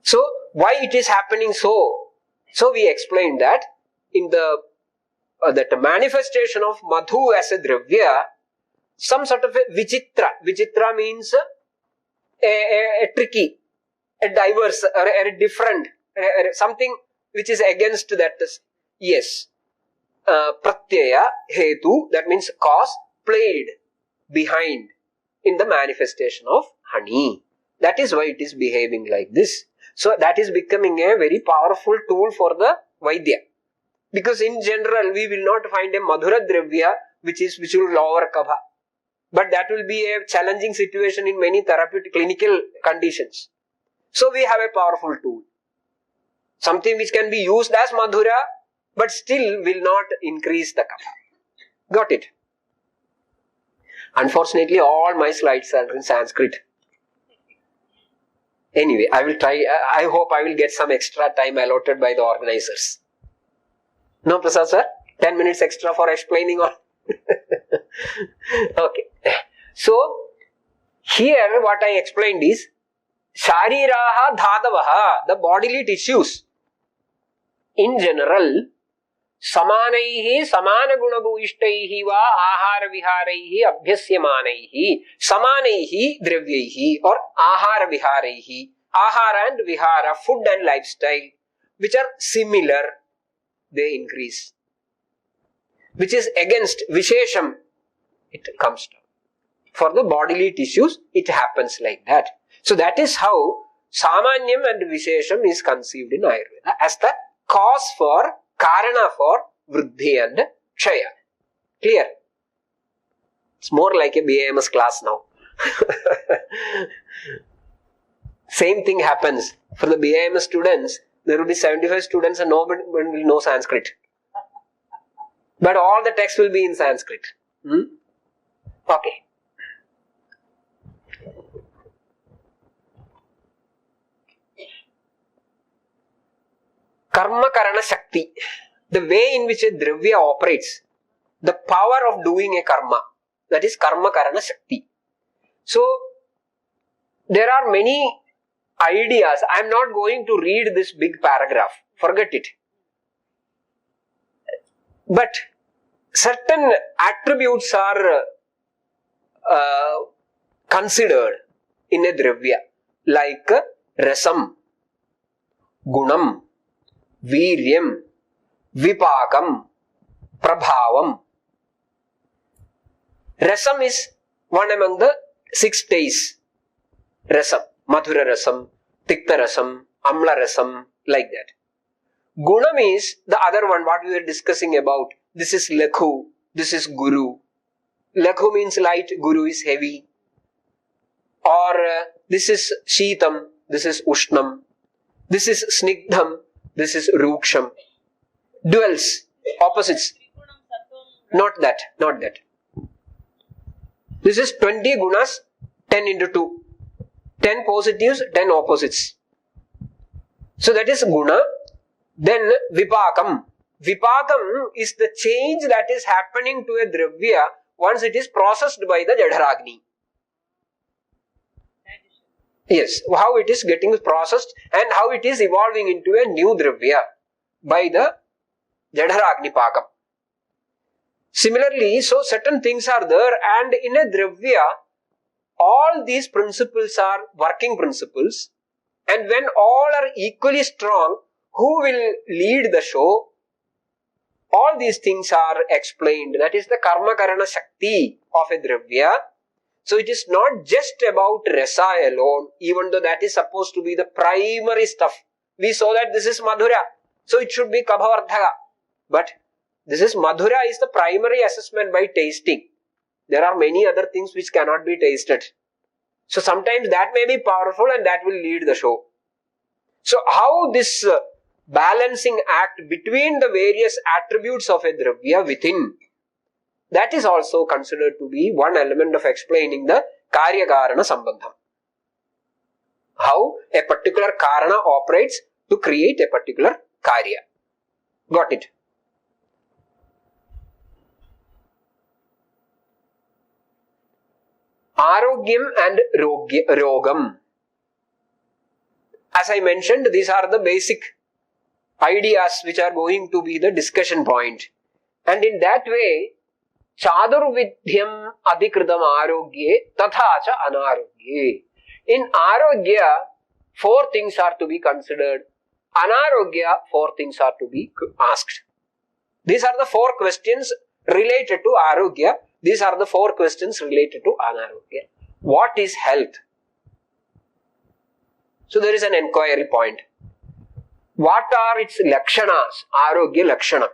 So, why it is happening so? So, we explained that in that manifestation of madhu as a dravya, some sort of a vichitra. Vichitra means a tricky, a diverse, or a different, something which is against that. Yes. Pratyaya, hetu, that means cause, played behind in the manifestation of honey. That is why it is behaving like this. So that is becoming a very powerful tool for the Vaidya. Because in general, we will not find a Madhura Dravya which will lower kapha. But that will be a challenging situation in many therapeutic clinical conditions. So we have a powerful tool. Something which can be used as Madhura, but still will not increase the kapha. Got it? Unfortunately, all my slides are in Sanskrit. Anyway, I will try. I hope I will get some extra time allotted by the organizers. No, Prasad sir? 10 minutes extra for explaining all. Okay. So, here what I explained is Shariraha dhadavaha, the bodily tissues. In general, samanaihi samana gunabhuishtaihi va ahara viharaihi abhyasyamanaihi samanaihi dravyaihi or ahara viharaihi. Ahara and vihara, food and lifestyle, which are similar, they increase. Which is against Vishesham, it comes down. For the bodily tissues, it happens like that. So that is how Samanyam and Vishesham is conceived in Ayurveda as the cause for, kāraṇa for Vriddhi and Kshaya. Clear? It's more like a BAMS class now. Same thing happens. For the BAMS students, there will be 75 students and nobody will know Sanskrit. But all the text will be in Sanskrit. Okay. Karma kāraṇa shakti. The way in which a dravya operates. The power of doing a karma. That is karma kāraṇa shakti. So, there are many ideas. I am not going to read this big paragraph. Forget it. But certain attributes are considered in a dravya, like rasam, gunam, viryam, vipakam, prabhavam. Rasam is one among the 6 tastes. Rasam, madhura rasam, tikta rasam, amla rasam, like that. Gunam is the other one, what we were discussing about. This is lakhu, this is guru. Lakhu means light, guru is heavy. Or this is sheetam, this is ushnam. This is snigdham, this is ruksham. Duals, opposites. Not that. This is 20 gunas, 10 into 2. 10 positives, 10 opposites. So that is guna. Then vipakam. Vipakam is the change that is happening to a dravya once it is processed by the Jadharagni. Yes, how it is getting processed and how it is evolving into a new dravya by the Jadharagni pakam. Similarly, so certain things are there, and in a dravya, all these principles are working principles, and when all are equally strong, who will lead the show? All these things are explained. That is the karma kāraṇa shakti of a dravya. So it is not just about rasa alone, even though that is supposed to be the primary stuff. We saw that this is madhura, so it should be kabhavardhaka. But this is madhura is the primary assessment by tasting. There are many other things which cannot be tasted. So sometimes that may be powerful and that will lead the show. So how this balancing act between the various attributes of a dravya within, that is also considered to be one element of explaining the karya kāraṇa sambandham. How a particular kāraṇa operates to create a particular karya. Got it? Arogyam and Rogam. As I mentioned, these are the basic ideas which are going to be the discussion point. And in that way, Chadurvidhyam adhikritam arogye tatha cha anarogye. In arogya, 4 things are to be considered. Anarogya, 4 things are to be asked. These are the 4 questions related to arogya. These are the 4 questions related to anarogya. What is health? So there is an enquiry point. What are its lakshanas? Arogya lakshana.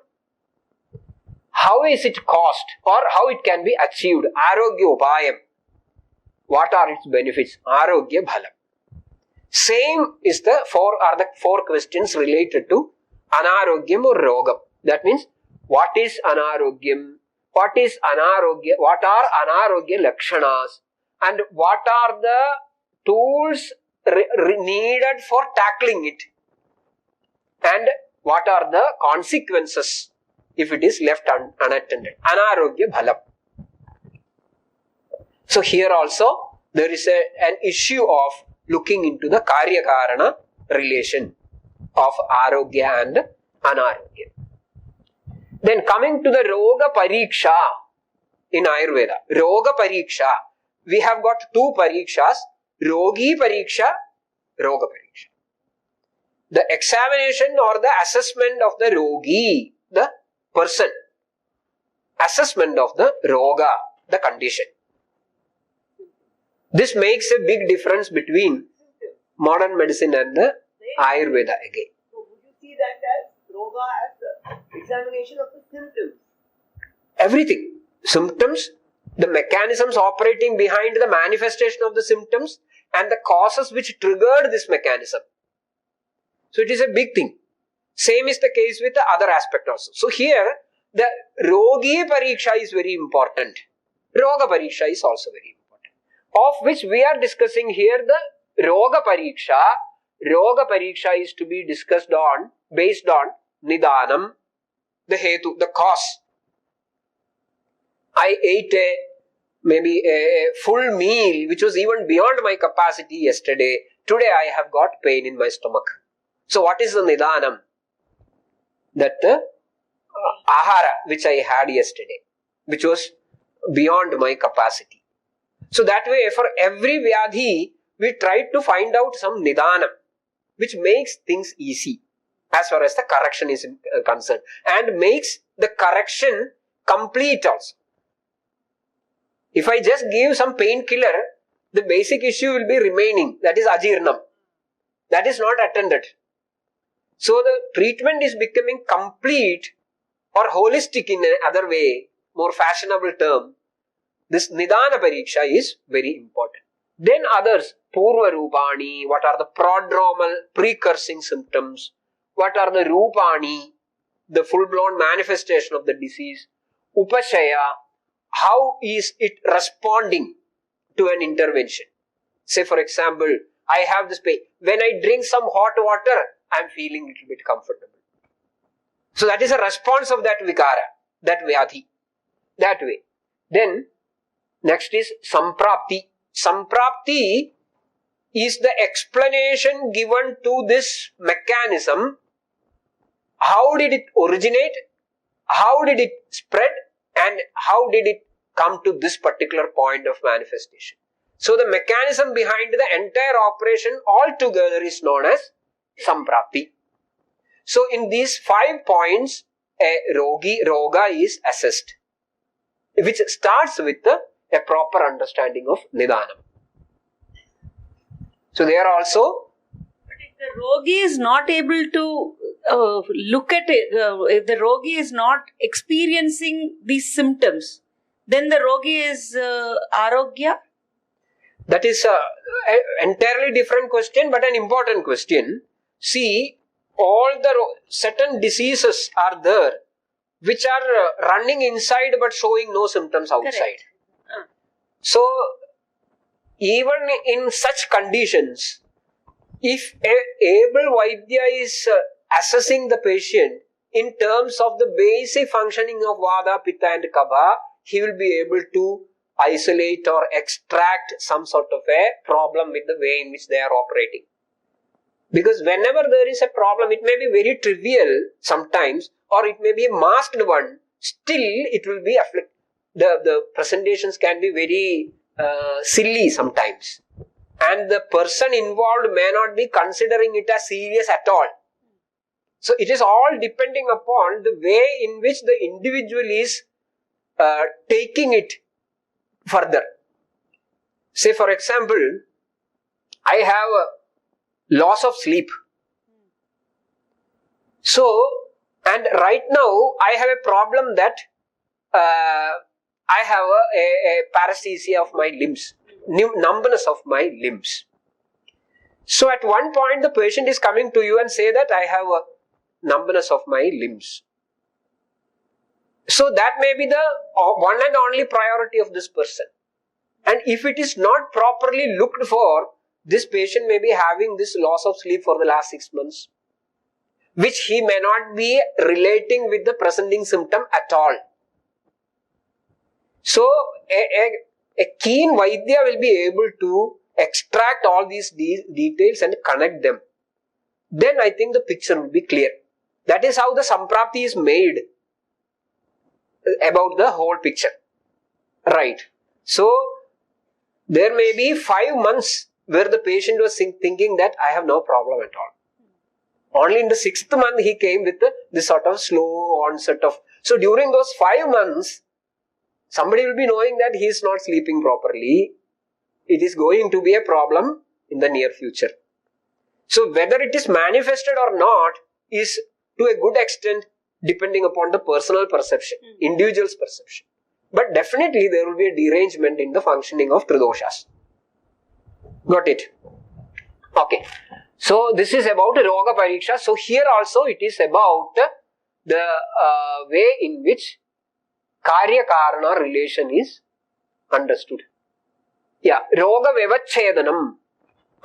How is it caused or how it can be achieved? Arogya upayam. What are its benefits? Arogya bhalam. Same is the 4 questions related to anarogyam or rogam. That means, what is anarogyam? What is anarogya? What are anarogya lakshanas? And what are the tools needed for tackling it? And what are the consequences if it is left unattended? Anarogya bhalam. So here also there is an issue of looking into the karya-kāraṇa relation of arogya and anarogya. Then coming to the roga pariksha in Ayurveda. Roga pariksha. We have got 2 parikshas. Rogi pariksha, roga pariksha. The examination or the assessment of the rogi, the person. Assessment of the roga, the condition. This makes a big difference between modern medicine and the Ayurveda again. So would you see that as roga as the examination of the symptoms? Everything. Symptoms, the mechanisms operating behind the manifestation of the symptoms and the causes which triggered this mechanism. So it is a big thing. Same is the case with the other aspect also. So here, the rogi pariksha is very important. Roga pariksha is also very important. Of which we are discussing here the roga pariksha. Roga pariksha is to be discussed on, based on nidanam, the hetu, the cause. I ate maybe a full meal which was even beyond my capacity yesterday. Today I have got pain in my stomach. So what is the nidanam? That the ahara which I had yesterday, which was beyond my capacity. So that way for every vyadhi, we try to find out some nidanam, which makes things easy as far as the correction is concerned, and makes the correction complete also. If I just give some painkiller, the basic issue will be remaining, that is ajirnam. That is not attended. So the treatment is becoming complete or holistic in another way, more fashionable term. This nidana pariksha is very important. Then others, purva rupani, what are the prodromal precursing symptoms? What are the rupani, the full-blown manifestation of the disease? Upashaya, how is it responding to an intervention? Say for example, I have this pain. When I drink some hot water, I am feeling a little bit comfortable. So that is a response of that vikara, that vyadhi. That way. Then, next is samprapti. Samprapti is the explanation given to this mechanism. How did it originate? How did it spread? And how did it come to this particular point of manifestation? So the mechanism behind the entire operation altogether is known as samprapti. So in these 5 points, a roga is assessed, which starts with a proper understanding of nidanam. So they are also. But if the rogi is not able to look at it, if the rogi is not experiencing these symptoms, then the rogi is arogya? That is an entirely different question, but an important question. See, all the certain diseases are there which are running inside but showing no symptoms outside. So, even in such conditions, if an able Vaidya is assessing the patient in terms of the basic functioning of Vada, Pitta and Kapha, he will be able to isolate or extract some sort of a problem with the way in which they are operating. Because whenever there is a problem, it may be very trivial sometimes, or it may be a masked one, still it will be the presentations can be very silly sometimes. And the person involved may not be considering it as serious at all. So it is all depending upon the way in which the individual is taking it further. Say for example, I have a loss of sleep. So, and right now I have a problem that I have a paresthesia of my limbs, numbness of my limbs. So at one point the patient is coming to you and say that I have a numbness of my limbs. So that may be the one and only priority of this person. And if it is not properly looked for, this patient may be having this loss of sleep for the last 6 months, which he may not be relating with the presenting symptom at all. So a keen Vaidya will be able to extract all these details and connect them. Then I think the picture will be clear. That is how the Samprapti is made about the whole picture. Right. So there may be 5 months where the patient was thinking that I have no problem at all. Only in the 6th month he came with this sort of slow onset of... So during those 5 months, somebody will be knowing that he is not sleeping properly. It is going to be a problem in the near future. So whether it is manifested or not is to a good extent depending upon the personal perception, individual's perception. But definitely there will be a derangement in the functioning of Tridoshas. Got it? Okay. So this is about Roga Pariksha. So here also it is about the way in which Karya Karana relation is understood. Yeah, Roga Vevachchedanam.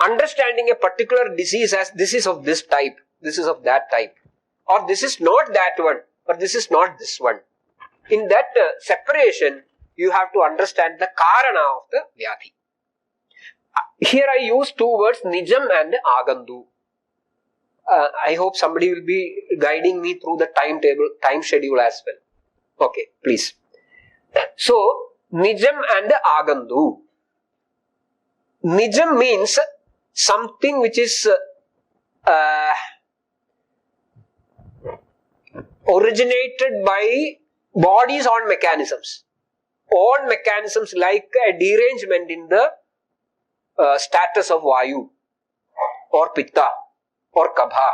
Understanding a particular disease as this is of this type, this is of that type, or this is not that one, or this is not this one. In that separation, you have to understand the Karana of the Vyadhi. Here I use 2 words, Nijam and Agandu. I hope somebody will be guiding me through the time schedule as well. Okay, please. So, Nijam and Agandu. Nijam means something which is originated by body's own mechanisms. Own mechanisms like a derangement in the status of Vayu or Pitta or Kabha.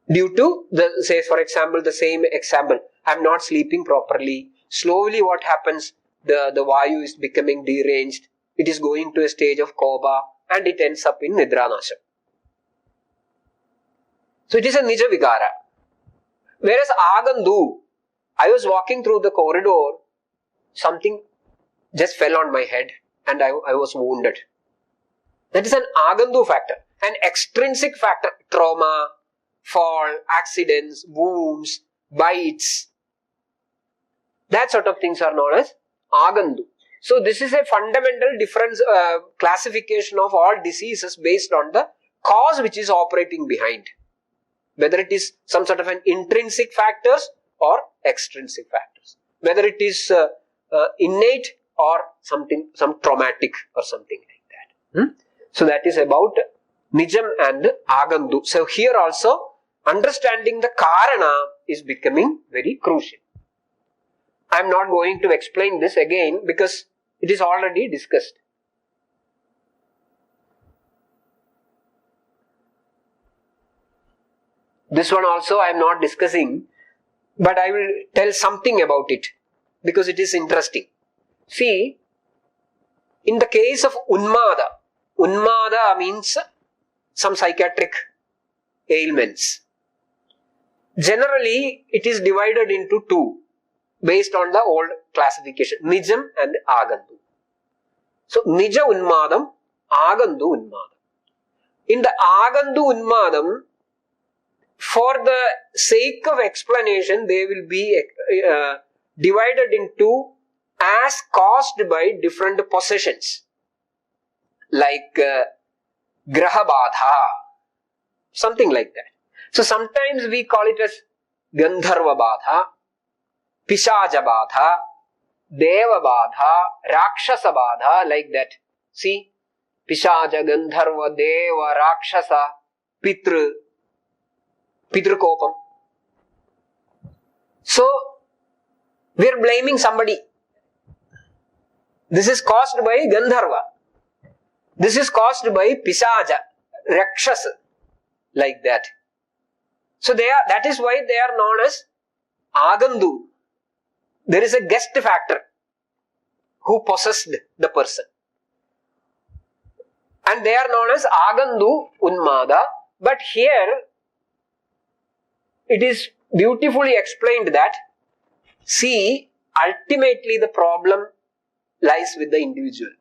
Due to, say for example, the same example, I am not sleeping properly. Slowly what happens? The Vayu is becoming deranged. It is going to a stage of Koba and it ends up in Nidranasham. So it is a Nija Vigara. Whereas Agandu, I was walking through the corridor, something just fell on my head and I was wounded. That is an Agandu factor. An extrinsic factor, trauma, fall, accidents, wounds, bites. That sort of things are known as Agandu. So this is a fundamental difference, classification of all diseases based on the cause which is operating behind. Whether it is some sort of an intrinsic factors or extrinsic factors. Whether it is innate or something, some traumatic or something like that. So that is about Nijam and Agandu. So here also understanding the Karana is becoming very crucial. I am not going to explain this again because it is already discussed. This one also I am not discussing, but I will tell something about it because it is interesting. See, in the case of Unmada means some psychiatric ailments. Generally, it is divided into 2 based on the old classification, Nijam and Agandu. So, Nija Unmadam, Agandu Unmadam. In the Agandu Unmadam, for the sake of explanation, they will be divided into as caused by different possessions, like graha badha, something like that. So sometimes we call it as gandharva badha, pishaja badha, deva badha, rakshasa badha, like that. See, pishaja, gandharva, deva, rakshasa, pitrukopam. So we are blaming somebody. This is caused by gandharva. This is caused by pishaja, rakshasa, like that. So that is why they are known as agandu. There is a guest factor who possessed the person. And they are known as agandu unmada. But here it is beautifully explained that, see, ultimately the problem lies with the individual.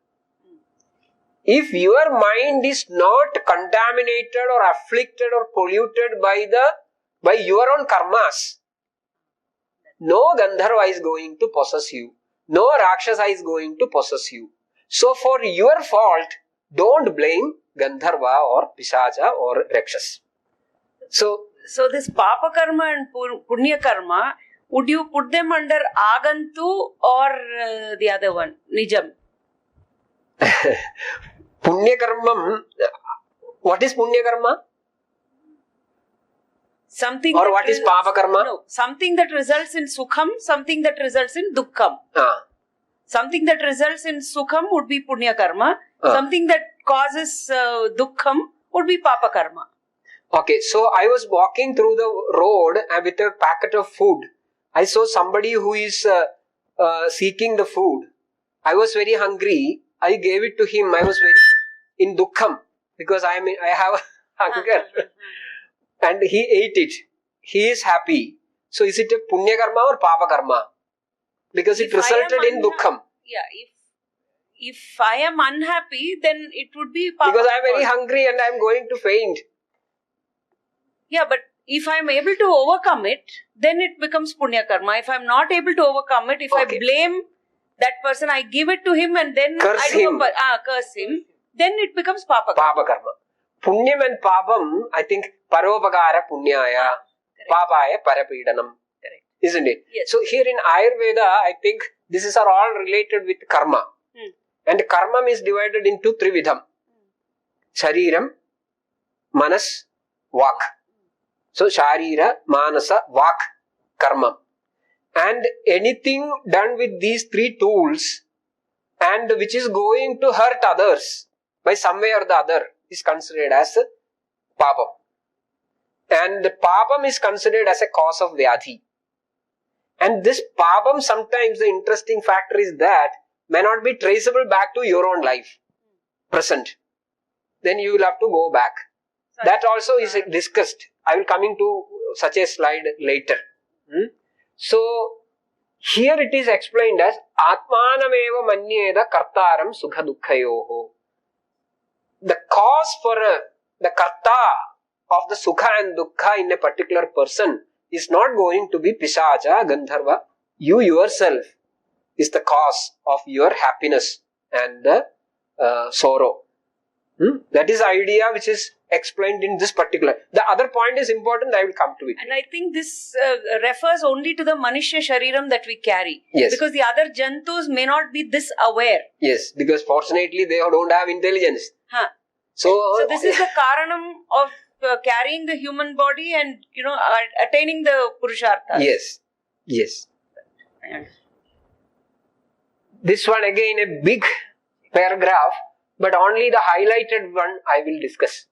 If your mind is not contaminated or afflicted or polluted by your own karmas, no Gandharva is going to possess you. No Rakshasa is going to possess you. So for your fault, don't blame Gandharva or Pisaja or Rakshas. So this Papa Karma and Punya Karma, would you put them under Agantu or the other one, Nijam? Punya Karma, what is Punya Karma? Something or what is Papa Karma? No, something that results in Sukham, something that results in Dukkham. Something that results in Sukham would be Punya Karma. Something that causes Dukkham would be Papa Karma. Okay, so I was walking through the road with a packet of food. I saw somebody who is seeking the food. I was very hungry. I gave it to him. I was very in Dukkham because I have hunger. And he ate it. He is happy. So is it a Punya Karma or Papa Karma? Because it resulted in Dukkham. Yeah, if I am unhappy, then it would be Papa. Because I am very hungry and I am going to faint. Yeah, but if I am able to overcome it, then it becomes Punya Karma. If I am not able to overcome it, if I blame that person, I give it to him and then curse him, then it becomes Papa Karma. Papa Karma. Punyam and Papam, I think, Paropakara Punyaya, Papaya Parapidanam. Correct. Isn't it? Yes. So here in Ayurveda, I think this is all related with karma. And karma is divided into trividham. Shariram, Manas, Vak. So Sharira, Manasa, Vak, Karma. And anything done with these three tools and which is going to hurt others by some way or the other is considered as Papam. And Papam is considered as a cause of Vyadhi. And this Papam, sometimes the interesting factor is that may not be traceable back to your own life, present. Then you will have to go back. That also is discussed. I will come into such a slide later. So, here it is explained as Atmanameva Manyeda Kartaram Sukha Dukkhayoho. The cause for the Karta of the Sukha and Dukkha in a particular person is not going to be Pisaja, Gandharva. You yourself is the cause of your happiness and the sorrow. That is the idea which is explained in this particular. The other point is important, I will come to it. And I think this refers only to the Manishya Shariram that we carry. Yes. Because the other Jantus may not be this aware. Yes, because fortunately they don't have intelligence. So this is the Karanam of carrying the human body and, attaining the Purushartha. Yes. This one again a big paragraph, but only the highlighted one I will discuss.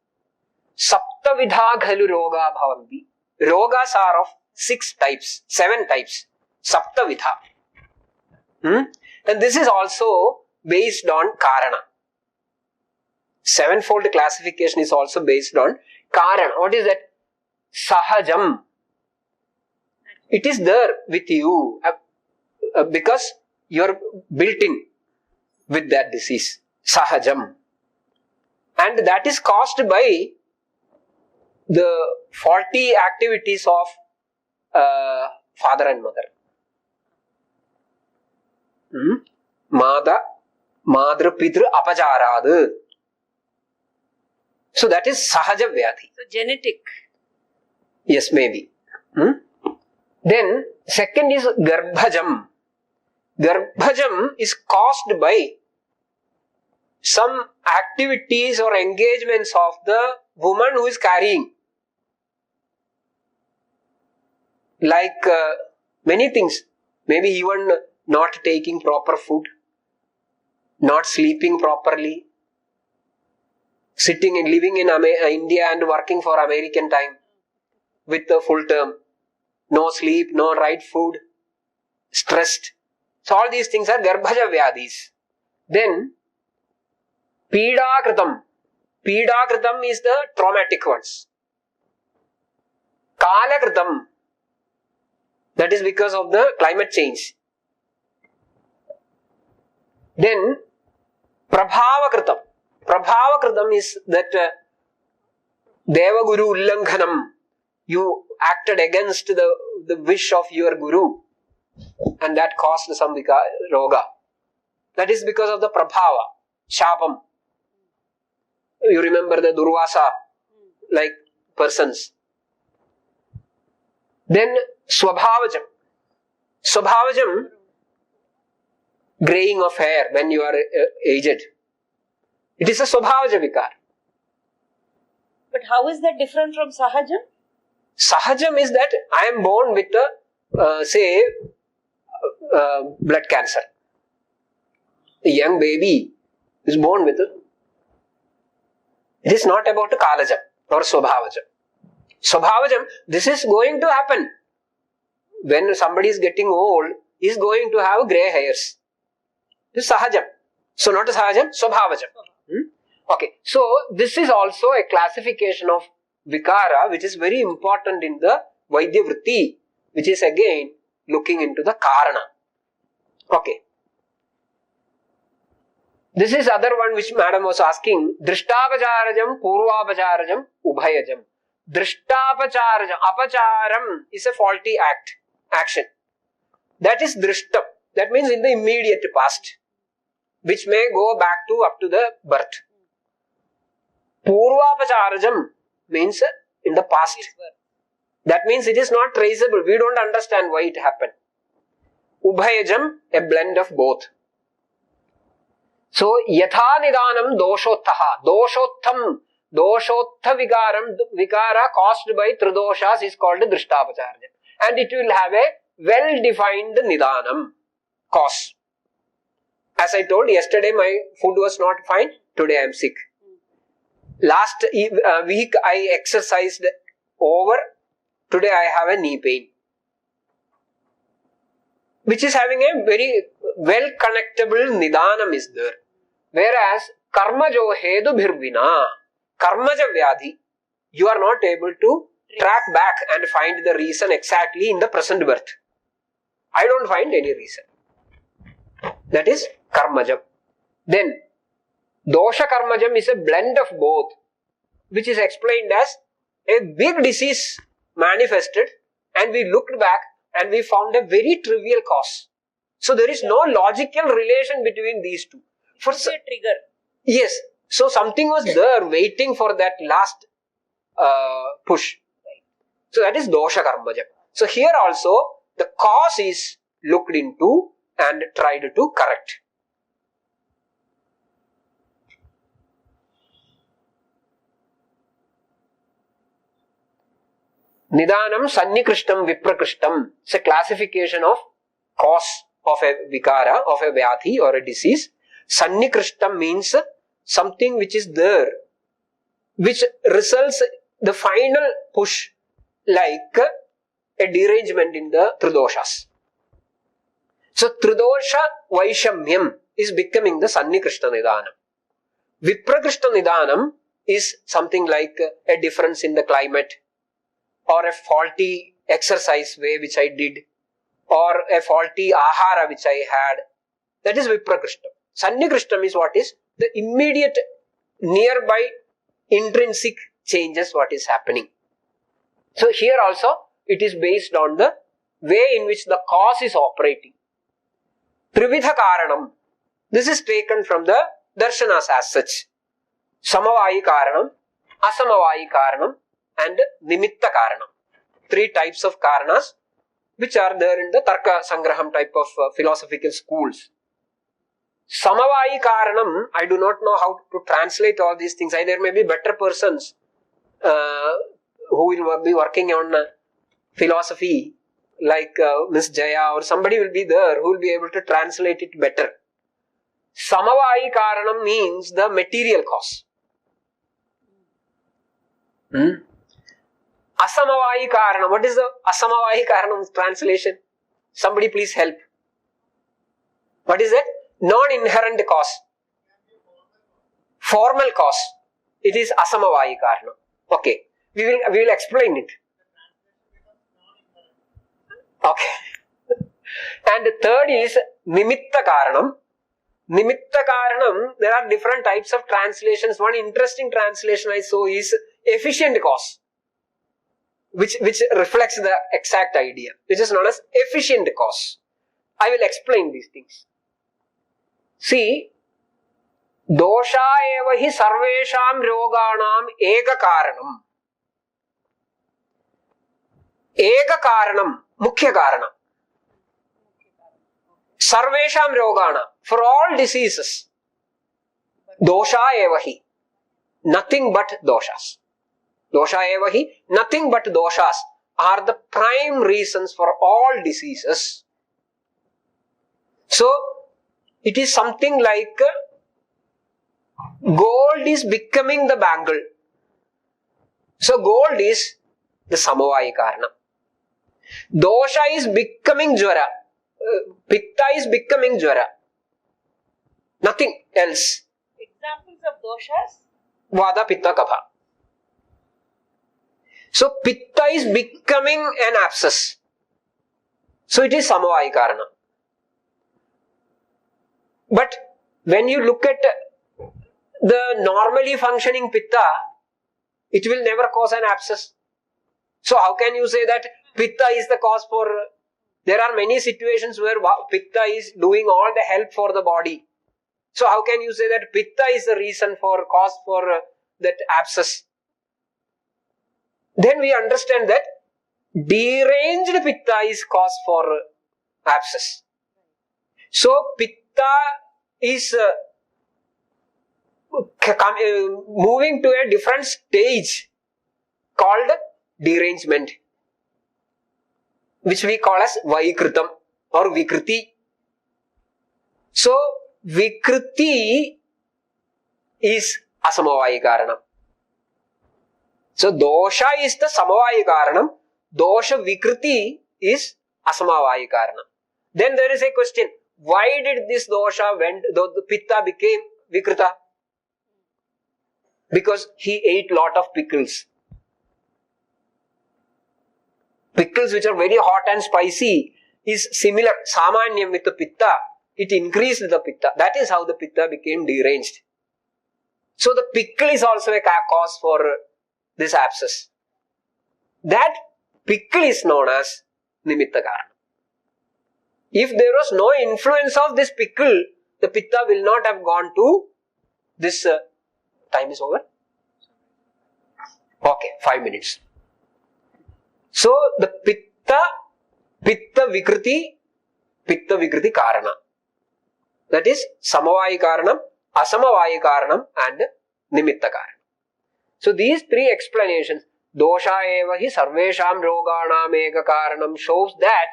Saptavidha khalu roga bhavanti. Rogas are of 7 types. Saptavidha. And this is also based on kāraṇa. 7-fold classification is also based on kāraṇa. What is that? Sahajam. It is there with you because you are built in with that disease. Sahajam. And that is caused by the faulty activities of father and mother. Madra Pidru Apajarad. So that is Sahaja Vyadhi. So genetic. Yes, maybe. Then second is Garbhajam. Garbhajam is caused by some activities or engagements of the woman who is carrying. Like many things. Maybe even not taking proper food, not sleeping properly, sitting and living in India and working for American time with the full term, no sleep, no right food, stressed. So all these things are Garbhaja Vyadhis. Then Pidakritam. Pidakritam is the traumatic ones. Kalakritam. That is because of the climate change. Then Prabhavakritam. Prabhavakritam is that Devaguru Ullankhanam. You acted against the wish of your guru and that caused some roga. That is because of the Prabhava, Shapam. You remember the Durvasa like persons. Then Swabhavajam. Swabhavajam, graying of hair when you are aged. It is a Swabhavaja Vikar. But how is that different from Sahajam? Sahajam is that I am born with blood cancer. A young baby is born with it. It is not about Kalajam or Swabhavajam. Swabhavajam, this is going to happen. When somebody is getting old, he is going to have grey hairs. This is Sahajam. So not Sahajam, Swabhavajam. Okay, so this is also a classification of Vikara which is very important in the Vaidya Vritti, which is again looking into the Karana. Okay. This is other one which madam was asking. Drishtapacharajam, Purvapacharajam, Ubhayajam. Drishtapacharajam, Apacharam is a faulty action. That is Drishtam. That means in the immediate past, which may go back to up to the birth. Purvapacharajam means in the past. That means it is not traceable. We don't understand why it happened. Ubhayajam, a blend of both. So, yatha nidanam doshottha. Doshottha vikara caused by tridoshas is called drishtapacharya. And it will have a well-defined nidanam cause. As I told yesterday, my food was not fine. Today I am sick. Last week I exercised over. Today I have a knee pain, which is having a very well connectable nidanam is there. Whereas karmajo hedu bhirvina, karmaja vyadhi, you are not able to track back and find the reason exactly in the present birth. I don't find any reason. That is karmajam. Then dosha karmajam is a blend of both, which is explained as a big disease manifested and we looked back and we found a very trivial cause. So there is no logical relation between these two. For a trigger. Yes. So something was there waiting for that last push. So that is dosha karmajam. So here also the cause is looked into and tried to correct. Nidanam Sannikrishtam Viprakrishtam. It's a classification of cause of a vikara, of a vyadhi or a disease. Sannikrishtam means something which is there, which results the final push, like a derangement in the tridoshas. So tridosha vaishamyam is becoming the Sannikrishta Nidanam. Viprakrishta Nidanam is something like a difference in the climate, or a faulty exercise way which I did, or a faulty ahara which I had. That is Viprakrishtam. Sannikrishtam is what is the immediate nearby intrinsic changes what is happening. So here also it is based on the way in which the cause is operating. Trividha Karanam. This is taken from the Darshanas as such. Samavayi Karanam, Asamavayi Karanam and Nimitta Karanam. 3 types of Karanas which are there in the Tarka Sangraham type of philosophical schools. Samavayi Karanam, I do not know how to translate all these things. There may be better persons who will be working on philosophy like Miss Jaya or somebody will be there who will be able to translate it better. Samavayi Karanam means the material cause. Asamavayi Karanam. What is the Asamavayi Karanam translation? Somebody please help. What is it? Non-inherent cause. Formal cause. It is Asamavayi Karanam. Okay. We will explain it. Okay. And the third is Nimitta Karanam. Nimitta Karanam, there are different types of translations. One interesting translation I saw is efficient cause, which reflects the exact idea, which is known as efficient cause. I will explain these things. See, dosha eva hi sarvesham roganam eka karanam. Eka karanam, mukhya karana. Sarvesham rogana, for all diseases. Dosha eva hi, nothing but doshas. Dosha eva hi, nothing but doshas are the prime reasons for all diseases. So, it is something like gold is becoming the bangle. So, gold is the Samavayi Karana. Dosha is becoming Jvara. Pitta is becoming Jvara. Nothing else. Examples of doshas? Vada, Pitta, Kapha. So, Pitta is becoming an abscess. So, it is Samavayi Karana. But when you look at the normally functioning Pitta, it will never cause an abscess. So, how can you say that Pitta is the cause for... There are many situations where Pitta is doing all the help for the body. So, how can you say that Pitta is the reason for, cause for that abscess? Then we understand that deranged Pitta is cause for abscess. So, Pitta is moving to a different stage called derangement, which we call as Vaikritam or Vikriti. So, Vikriti is Asamavayi Karanam. So, Dosha is the Samavayi Karanam. Dosha Vikriti is Asamavayi Karanam. Then there is a question. Why did this dosha, when the Pitta became Vikrita? Because he ate lot of pickles. Pickles which are very hot and spicy is similar, Samanyam with the Pitta. It increased the Pitta. That is how the Pitta became deranged. So the pickle is also a cause for this abscess. That pickle is known as Nimitta Karana. If there was no influence of this pickle, the Pitta will not have gone to this... time is over? Okay, 5 minutes. So, the Pitta Vikriti Karana. That is Samavayi Karanam, Asamavayi Karanam and Nimitta Karanam. So, these 3 explanations, Dosha eva hi sarvesham roganam eka karanam, shows that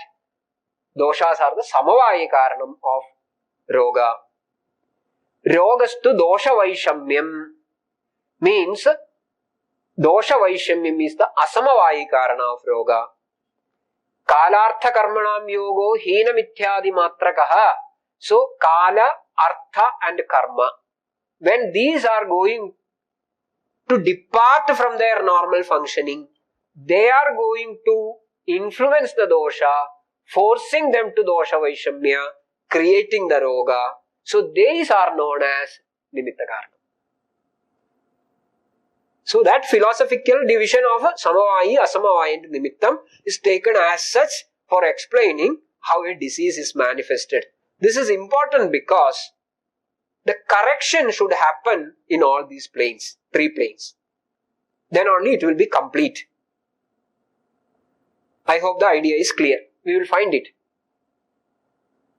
doshas are the Samavayi Karanam of Roga. Rogastu dosha vaishamyam means dosha vaishamyam is the Asamavayi Karana of Roga. Kalartha karmanam yogo hina mithyadi matrakaha. So, Kala, Artha and Karma. When these are going to depart from their normal functioning, they are going to influence the dosha, forcing them to dosha vaishamya, creating the roga. So, these are known as Nimitta Karana. So, that philosophical division of Samavayi, Asamavayi and Nimittam is taken as such for explaining how a disease is manifested. This is important because the correction should happen in all these planes, 3 planes. Then only it will be complete. I hope the idea is clear. We will find it.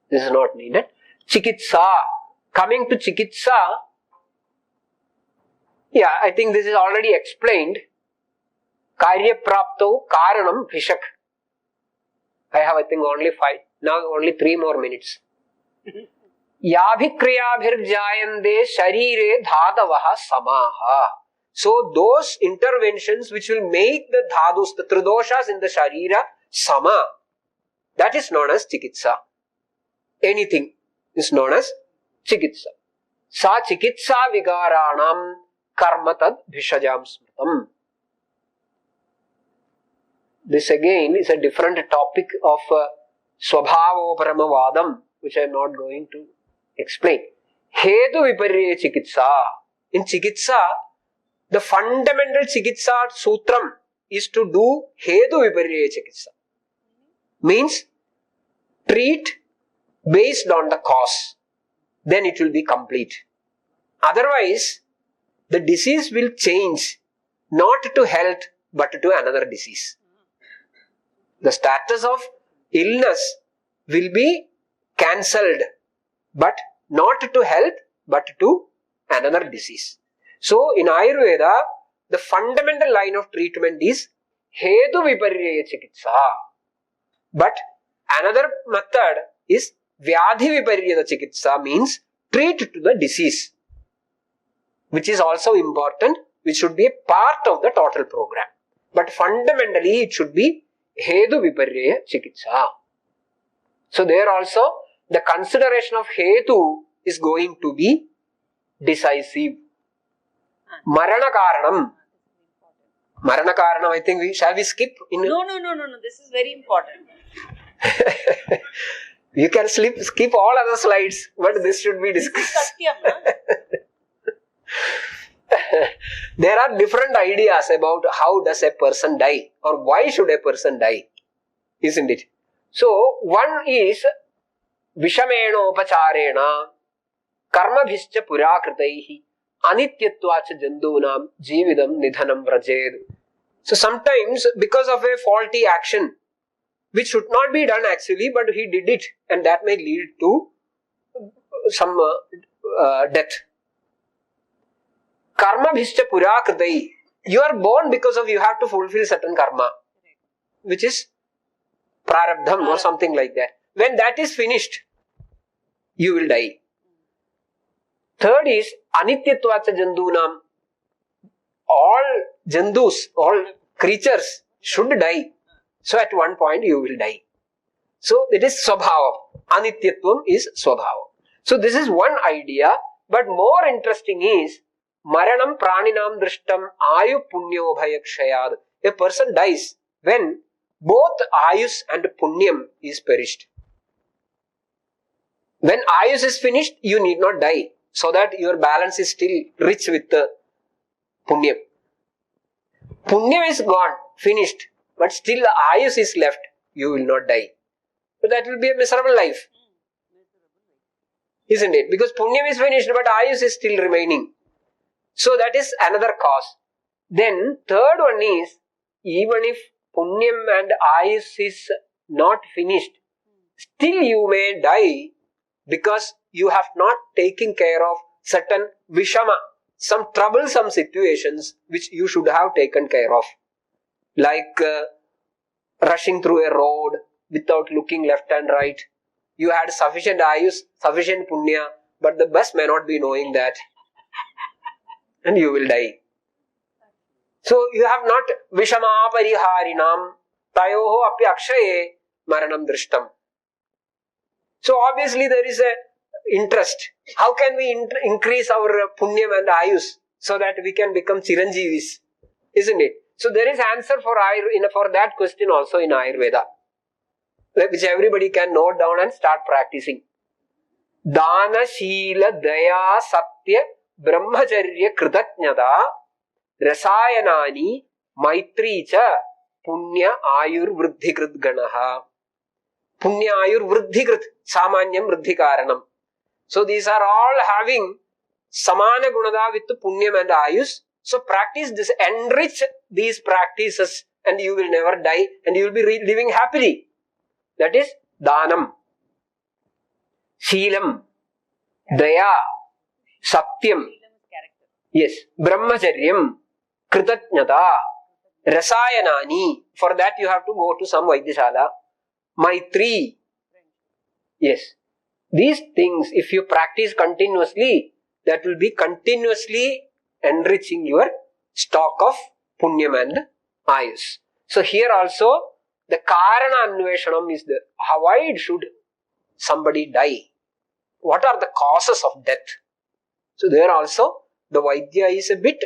This is not needed. Chikitsa. Coming to Chikitsa, yeah, I think this is already explained. Karyaprapto kāraṇam bhishak. I have, I think, only 5. Now only 3 more minutes. Yabhikriyabhirjayande sharire dhadavaha samaha. So those interventions which will make the dhadus, the tridoshas in the sharira sama, that is known as chikitsa. Anything is known as chikitsa. Sa chikitsa vigaranam karma tad bhishajam smritam. This again is a different topic of swabhavoparamavadam, which I am not going to explain. Hetu viparya chikitsa. In chikitsa, the fundamental chikitsa sutram is to do hetu viparya chikitsa. Means treat based on the cause. Then it will be complete. Otherwise, the disease will change not to health but to another disease. The status of illness will be cancelled, but not to health but to another disease. So in Ayurveda, the fundamental line of treatment is hetu viparya chikitsa. But another method is vyadhi viparya chikitsa, means treat to the disease, which is also important, which should be a part of the total program. But fundamentally it should be hetu viparya chikitsa. So there also the consideration of hetu is going to be decisive. Marana kāraṇam. Marana kāraṇam, I think shall we skip? No. This is very important. You can skip all other slides, but this should be discussed. This is Satyam, There are different ideas about how does a person die or why should a person die, isn't it? So one is vishamenopacarena karmabhischa purakritaihi anityatvacha jandunam jividam nidhanam vrajed. So sometimes because of a faulty action which should not be done actually, but he did it, and that may lead to some death. Karma bhischa purakritai. You are born because of you have to fulfill certain karma, which is prarabdham or something like that. When that is finished, you will die. Third is anityatvacha jandunam. All jandus, all creatures should die. So at one point you will die. So it is swabhava. Anityatvam is swabhava. So this is one idea, but more interesting is maranam praninam drishtam ayu punyo bhayakshayad. A person dies when both ayus and punyam is perished. When ayus is finished, you need not die, so that your balance is still rich with the punyam. Punyam is gone, finished, but still the ayus is left, you will not die. But that will be a miserable life, isn't it? Because punyam is finished, but ayus is still remaining. So that is another cause. Then third one is, even if punyam and ayus is not finished, still you may die because you have not taken care of certain vishama, some troublesome situations which you should have taken care of. Like rushing through a road without looking left and right. You had sufficient ayus, sufficient punya, but the bus may not be knowing that. And you will die. So you have not vishama pariharinam tayoho api akshaye maranam drishtam. So obviously there is a interest. How can we increase our punyam and ayus so that we can become chiranjeevis? Isn't it? So there is answer for that question also in Ayurveda, which everybody can note down and start practicing. Dana, Sheela, Daya, Satya, Brahmacharya, Kritajnata, Rasayanani, Maitri cha, Punya, Ayur, Vruddhikrit Ganaha. Punya Ayur Vruddhikrit, Samanyam Vruddhi Kāraṇam. So these are all having Samana Gunada with Punyam and Ayus. So practice this, enrich these practices, and you will never die and you will be living happily. That is Dhanam, Sheelam, Daya, Satyam, yes, Brahmacharyam, Kritatnyata, Rasayanani. For that you have to go to some Vaidyashala. Maitri, yes. These things, if you practice continuously, that will be continuously enriching your stock of Punyam and Ayus. So here also, the Karana Anveshanam is there. Why should somebody die? What are the causes of death? So there also, the Vaidya is a bit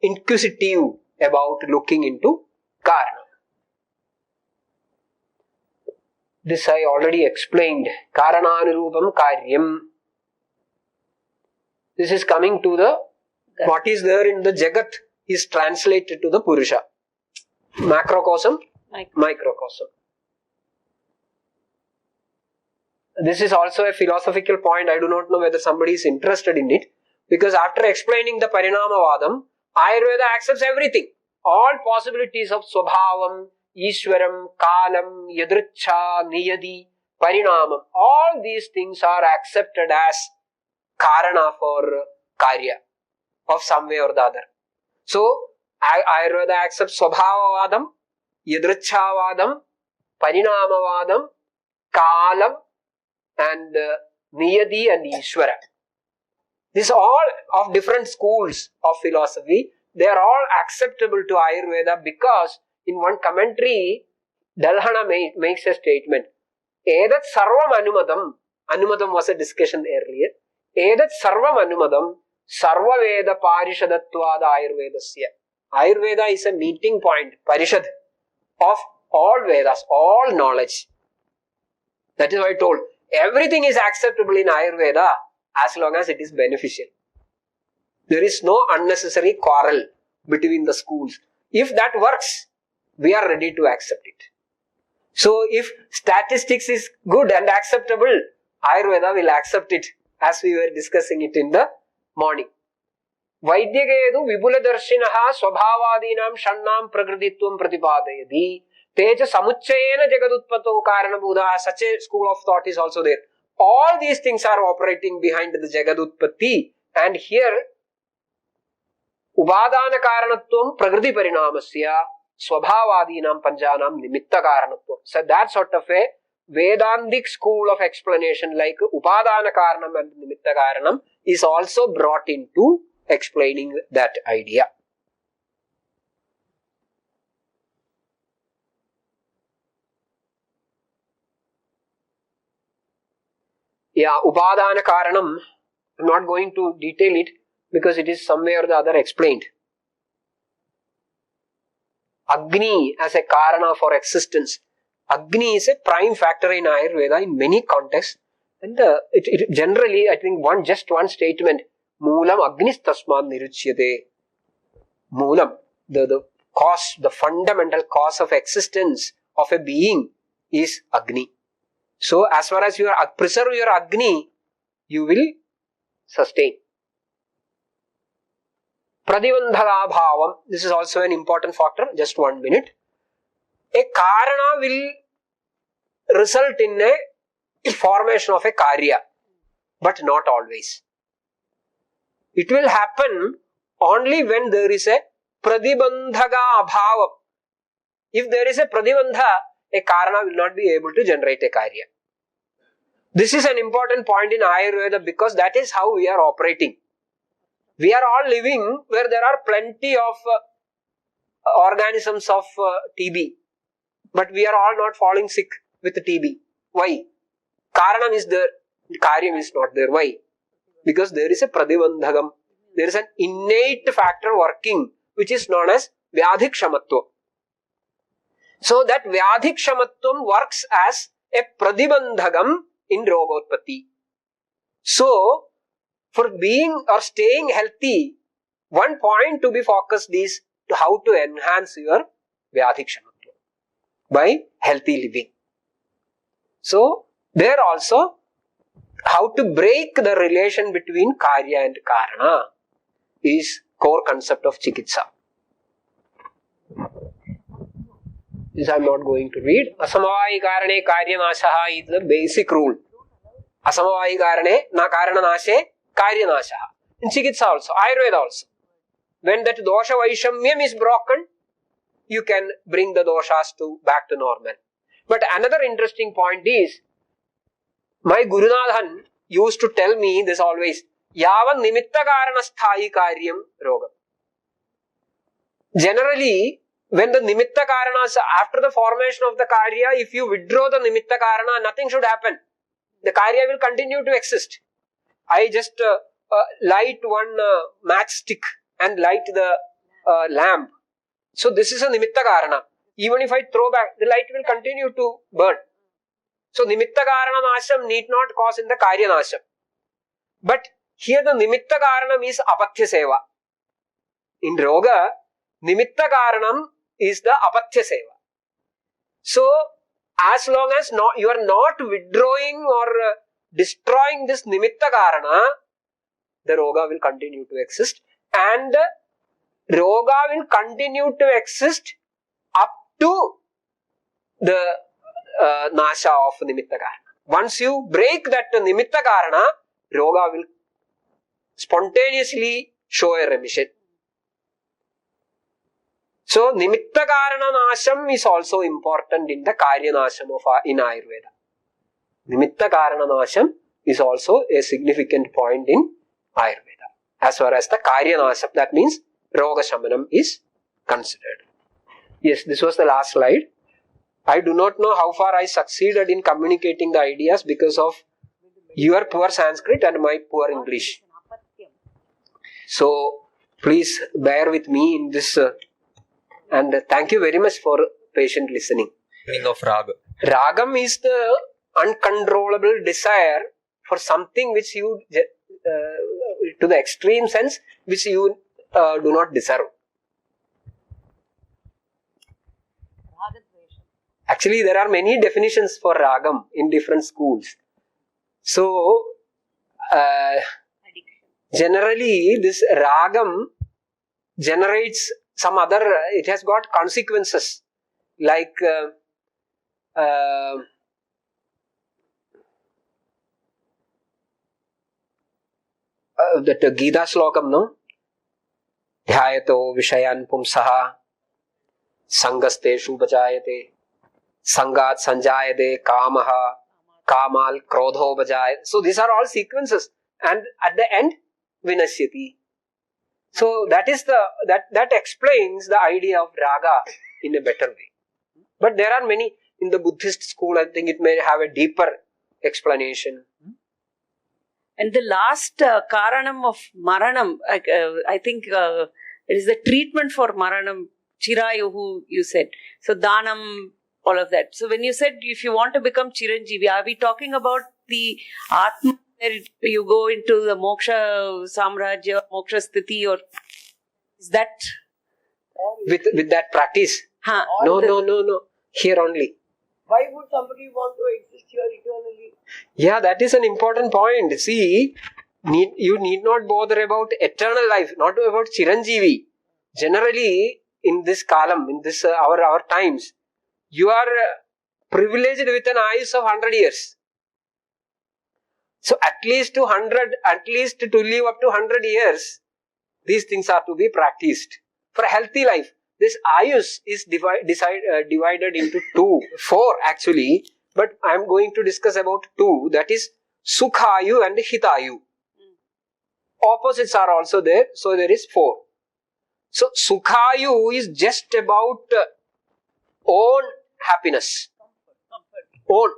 inquisitive about looking into Karana. This I already explained. Karananurupam Karyam. This is coming to the, what is there in the Jagat is translated to the Purusha. Macrocosm, microcosm. This is also a philosophical point. I do not know whether somebody is interested in it. Because after explaining the Parinamavadam, Ayurveda accepts everything. All possibilities of Swabhavam, Ishwaram, Kalam, Yadricha, Niyadi, Parinamam. All these things are accepted as Karana for Karya of some way or the other. So, Ayurveda accepts Swabhavavadam, Yadrichavadam, Parinamavadam, Kalam, and Niyadi and Ishwara. These are all of different schools of philosophy. They are all acceptable to Ayurveda because in one commentary, Dalhana makes a statement. Edat sarvam anumadam. Anumadam was a discussion earlier. Edat sarvam anumadam sarva veda parishadatvada Ayurvedasya. Ayurveda is a meeting point, parishad, of all Vedas, all knowledge. That is why I told, everything is acceptable in Ayurveda as long as it is beneficial. There is no unnecessary quarrel between the schools. If that works, we are ready to accept it. So if statistics is good and acceptable, Ayurveda will accept it, as we were discussing it in the morning. Vaidyagedu vipuladarshinaha swabhavadinam shannam prakrititvam pratipadayadi teja samuchayena jagadutpato karanabhuda. Such a school of thought is also there. All these things are operating behind the jagadutpatti, and here Ubadana karanatvam prakriti parinamasya swabhavadinam panjanam nimitta karanatvam. So that sort of a Vedantic school of explanation like Upadana karanam and nimitta karanam is also brought into explaining that idea. Yeah, Upadana karanam, I'm not going to detail it because it is some way or the other explained. Agni as a karana for existence. Agni is a prime factor in Ayurveda in many contexts. And it generally, I think just one statement, Moolam Agnis Tasman Niruchyate. Moolam, the cause, the fundamental cause of existence of a being is Agni. So as far as you preserve your Agni, you will sustain. Pradibandhaga bhavam, this is also an important factor, just 1 minute. A karana will result in a formation of a karya, but not always. It will happen only when there is a pradibandhaga abhavam. If there is a pradibandha, a karana will not be able to generate a karya. This is an important point in Ayurveda because that is how we are operating. We are all living where there are plenty of organisms of TB. But we are all not falling sick with TB. Why? Karanam is there, Karyam is not there. Why? Because there is a pradibandhagam. There is an innate factor working which is known as Vyadhikshamatvam. So that Vyadhikshamatvam works as a pradibandhagam in Rogotpatti. So, for being or staying healthy, one point to be focused is to how to enhance your Vyadhikshamatvam by healthy living. So, there also, how to break the relation between karya and karana is core concept of chikitsa. This I am not going to read. Asamavayi karane karya nashaha is the basic rule. Asamavayi karane na karana nashe karya nashaha. In chikitsa also, Ayurveda also. When that dosha vaishamyam is broken, you can bring the doshas back to normal. But another interesting point is, my Gurunathan used to tell me this always, yavan nimitta karana sthayi karyam rogam. Generally, when the nimitta karanas, after the formation of the karya, if you withdraw the nimitta karana, nothing should happen. The karya will continue to exist. I just light one matchstick and light the lamp. So this is a nimitta karana. Even if I throw back, the light will continue to burn. So nimitta karana nasham need not cause in the karya nasham. But here the nimitta karanam is apatya seva. In roga, nimitta karanam is the apatya seva. So as long as you are not withdrawing or destroying this nimitta karana, the roga will continue to exist, and roga will continue to exist up to the nasha of nimitta karana. Once you break that nimitta karana, roga will spontaneously show a remission. So nimitta karana nasham is also important in the karya nasham in Ayurveda. Nimitta karana nasham is also a significant point in Ayurveda as far as the karya nasham, that means roga shamanam, is considered. Yes, this was the last slide. I do not know how far I succeeded in communicating the ideas because of your poor Sanskrit and my poor English. So please bear with me in this and thank you very much for patient listening. Meaning of raga. Ragam is the uncontrollable desire for something which you, to the extreme sense, which you do not deserve. Actually, there are many definitions for ragam in different schools. So, generally, this ragam generates some other, it has got consequences like that Gita Shlokam, no? Dhyayato Vishayan Pumsaha Sangasteshu Bajayate Sangat Sanjayate Kamaha Kamal Krodho Bajayate. So these are all sequences, and at the end Vinashyati. So that is that explains the idea of raga in a better way. But there are many in the Buddhist school. I think it may have a deeper explanation. And the last karanam of maranam, I think it is the treatment for maranam, chirayuhu, you said. So danam, all of that. So when you said if you want to become chiranjeevi, are we talking about the atma, where you go into the moksha samrajya, moksha sthiti, or is that with that practice? No. Here only. Why would somebody want to exist here eternally? Yeah, that is an important point. See, you need not bother about eternal life, not about chiranjeevi. Generally, in this kalam, in this our times, you are privileged with an ayus of 100 years. So at least to live up to 100 years, these things are to be practiced. For a healthy life, this ayus is divided into four actually, but I am going to discuss about two, that is sukhayu and hitayu. Opposites are also there, so there is 4. So sukhayu is just about own happiness. Own.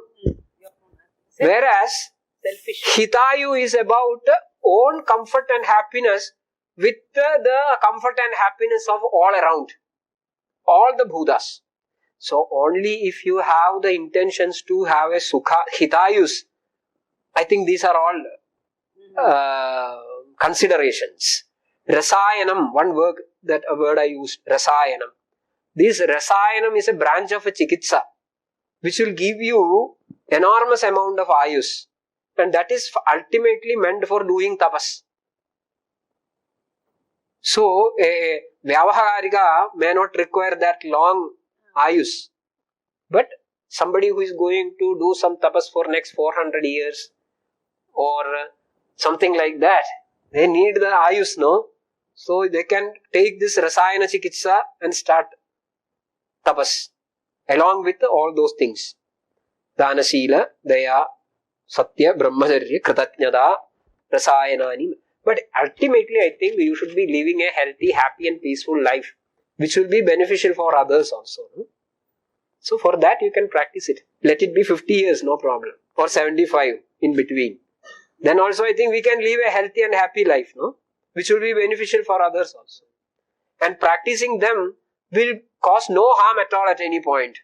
Whereas hitayu is about own comfort and happiness with the comfort and happiness of all around, all the bhutas. So only if you have the intentions to have a hitayus, I think these are all considerations. Rasayanam, one word I used, rasayanam. This rasayanam is a branch of a chikitsa, which will give you enormous amount of ayus, and that is ultimately meant for doing tapas. So a vyavaharika may not require that long ayus, but somebody who is going to do some tapas for next 400 years or something like that, they need the ayus, no? So they can take this rasayana chikitsa and start tapas along with all those things. Dana Sila, Daya, Satya, Brahmacharya, Kritatnyada, Rasayanani. But ultimately, I think you should be living a healthy, happy and peaceful life, which will be beneficial for others also. No? So for that you can practice it. Let it be 50 years, no problem. Or 75 in between. Then also I think we can live a healthy and happy life, no? Which will be beneficial for others also. And practicing them will cause no harm at all at any point.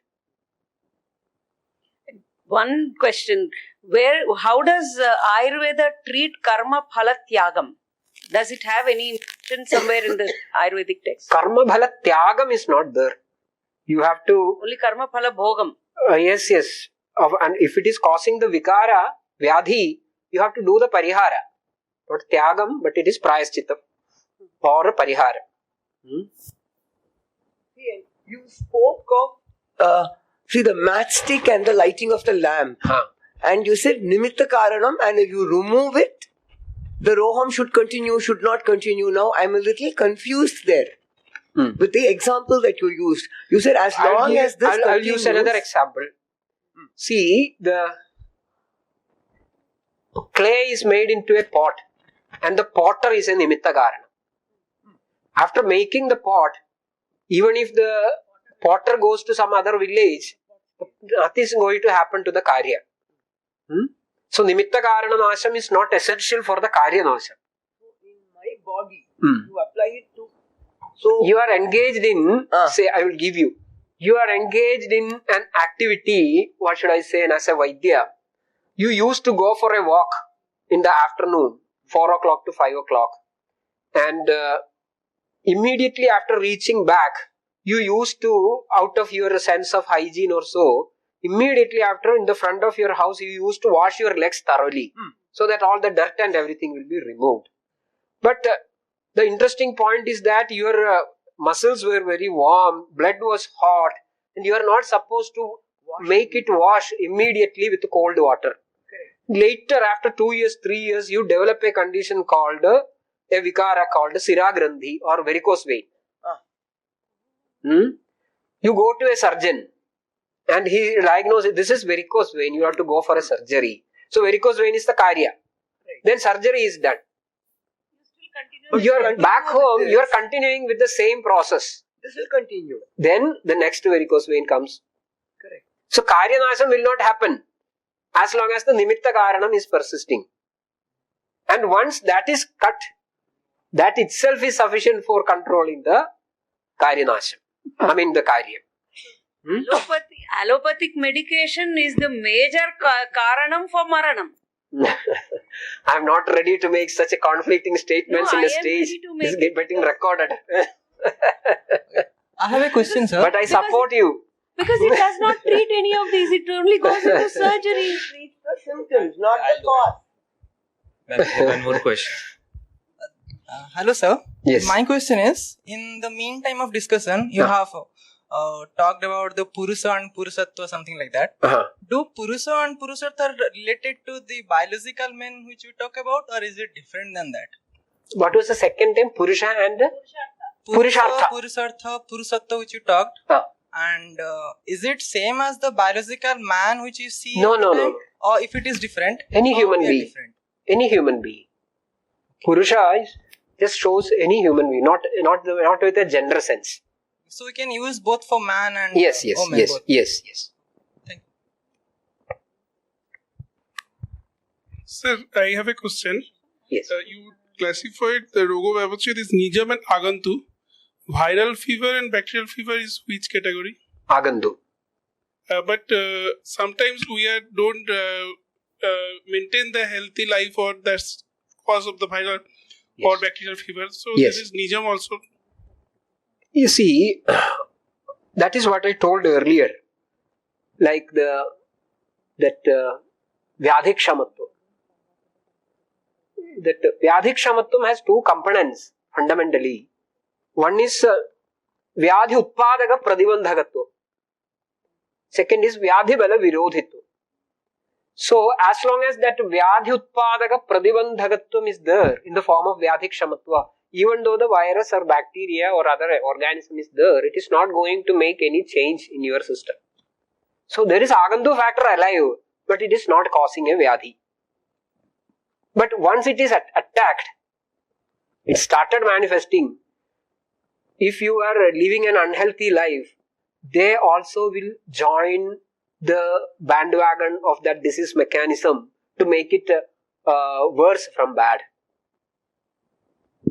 One question: how does Ayurveda treat karma phala tyagam? Does it have any mention somewhere in the Ayurvedic text? Karma phala tyagam is not there. You have to only karma phala bhogam. Yes. And if it is causing the vikara, vyadhi, you have to do the parihara. Not tyagam, but it is prayaschitam or parihara. You spoke of the matchstick and the lighting of the lamp. And you said nimitta kāraṇam, and if you remove it, the roham should continue, should not continue. Now I'm a little confused there. With the example that you used. You said as long as this continues. I'll use another example. See, the clay is made into a pot and the potter is a nimitta kāraṇa. After making the pot, even if the potter goes to some other village, nothing is going to happen to the karya. So nimitta kāraṇa nāśam is not essential for the karya nāśam. In my body, you apply it to... So you are engaged in, say I will give you, you are engaged in an activity, what should I say, as a Vaidya. You used to go for a walk in the afternoon, 4 o'clock to 5 o'clock. And immediately after reaching back, you used to, out of your sense of hygiene or so, immediately after in the front of your house, you used to wash your legs thoroughly. So that all the dirt and everything will be removed. But the interesting point is that your muscles were very warm, blood was hot, and you are not supposed to make it wash immediately with cold water. Later, after 2 years, 3 years, you develop a condition called a vikara called siragrandhi or varicose vein. You go to a surgeon and he diagnoses this is varicose vein, you have to go for a surgery. So varicose vein is the karya. Then surgery is done. You are back home, you are continuing with the same process. This will continue. Then the next varicose vein comes. Correct. So karya nāśam will not happen as long as the nimitta kāraṇam is persisting. And once that is cut, that itself is sufficient for controlling the karya nāśam. I mean the karya. Allopathic medication is the major kāraṇam for maranam. I am not ready to make such a conflicting statements in a stage. This is getting recorded. I have a question, sir. But I support you. Because it does not treat any of these. It only goes into surgery. It treats the symptoms, not the cause. One more question. Hello, sir. Yes. My question is, in the meantime of discussion, you have talked about the Purusha and Purushatva, something like that. Do Purusha and Purushatva related to the biological men which you talk about, or is it different than that? What was the second name? Purusha and Purushartha. Purushartha, Purushatva which you talked. And is it same as the biological man which you see? No. Or if it is different? Any human being. Different? Any human being. Purusha just shows any human being, not with a gender sense. So we can use both for man and yes. woman. Yes. Thank you. Sir, I have a question. Yes. You classified the Rogo Vyavachit is Nijam and Agantu. Viral fever and bacterial fever is which category? Agantu. But sometimes we don't maintain the healthy life, or that's cause of the viral or bacterial fever. So yes. There is Nijam also. You see, that is what I told earlier. Like the that Vyadhikshamatva. That Vyadhikshamatvam has two components fundamentally. One is Vyadhi Utpadaka Pradibandhagatva. Second is Vyadhi Bala Virodhitva. So, as long as that Vyadhi Utpadaka Pradibandhagatvam is there in the form of Vyadhikshamatva, even though the virus or bacteria or other organism is there, it is not going to make any change in your system. So, there is Agantu factor alive, but it is not causing a Vyadhi. But once it is attacked, it started manifesting. If you are living an unhealthy life, they also will join the bandwagon of that disease mechanism to make it worse from bad.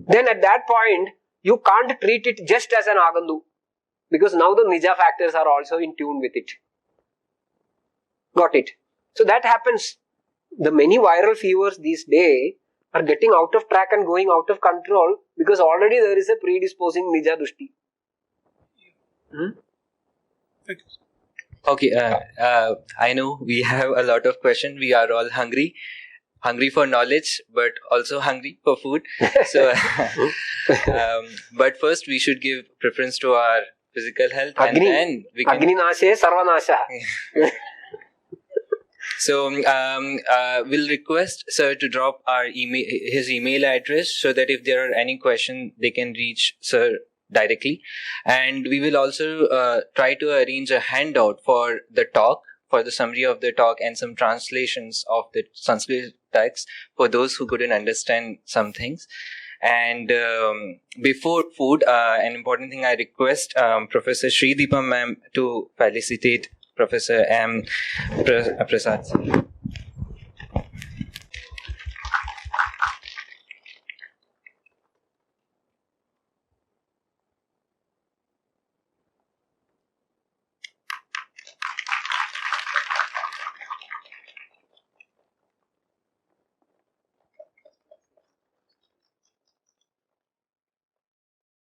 Then at that point, you can't treat it just as an Agandu, because now the Nija factors are also in tune with it. Got it? So that happens. The many viral fevers these days are getting out of track and going out of control because already there is a predisposing Nija Dushti. Thank you. Okay, I know we have a lot of questions. We are all hungry for knowledge, but also hungry for food. So, but first we should give preference to our physical health, Agni, and then we can. Agni nashe sarvanasha. So we'll request sir to drop his email address so that if there are any questions, they can reach sir directly. And we will also try to arrange a handout for the talk, for the summary of the talk and some translations of the Sanskrit text for those who couldn't understand some things. And before food, an important thing, I request Professor Sri Deepa ma'am to felicitate Professor M. Prasad.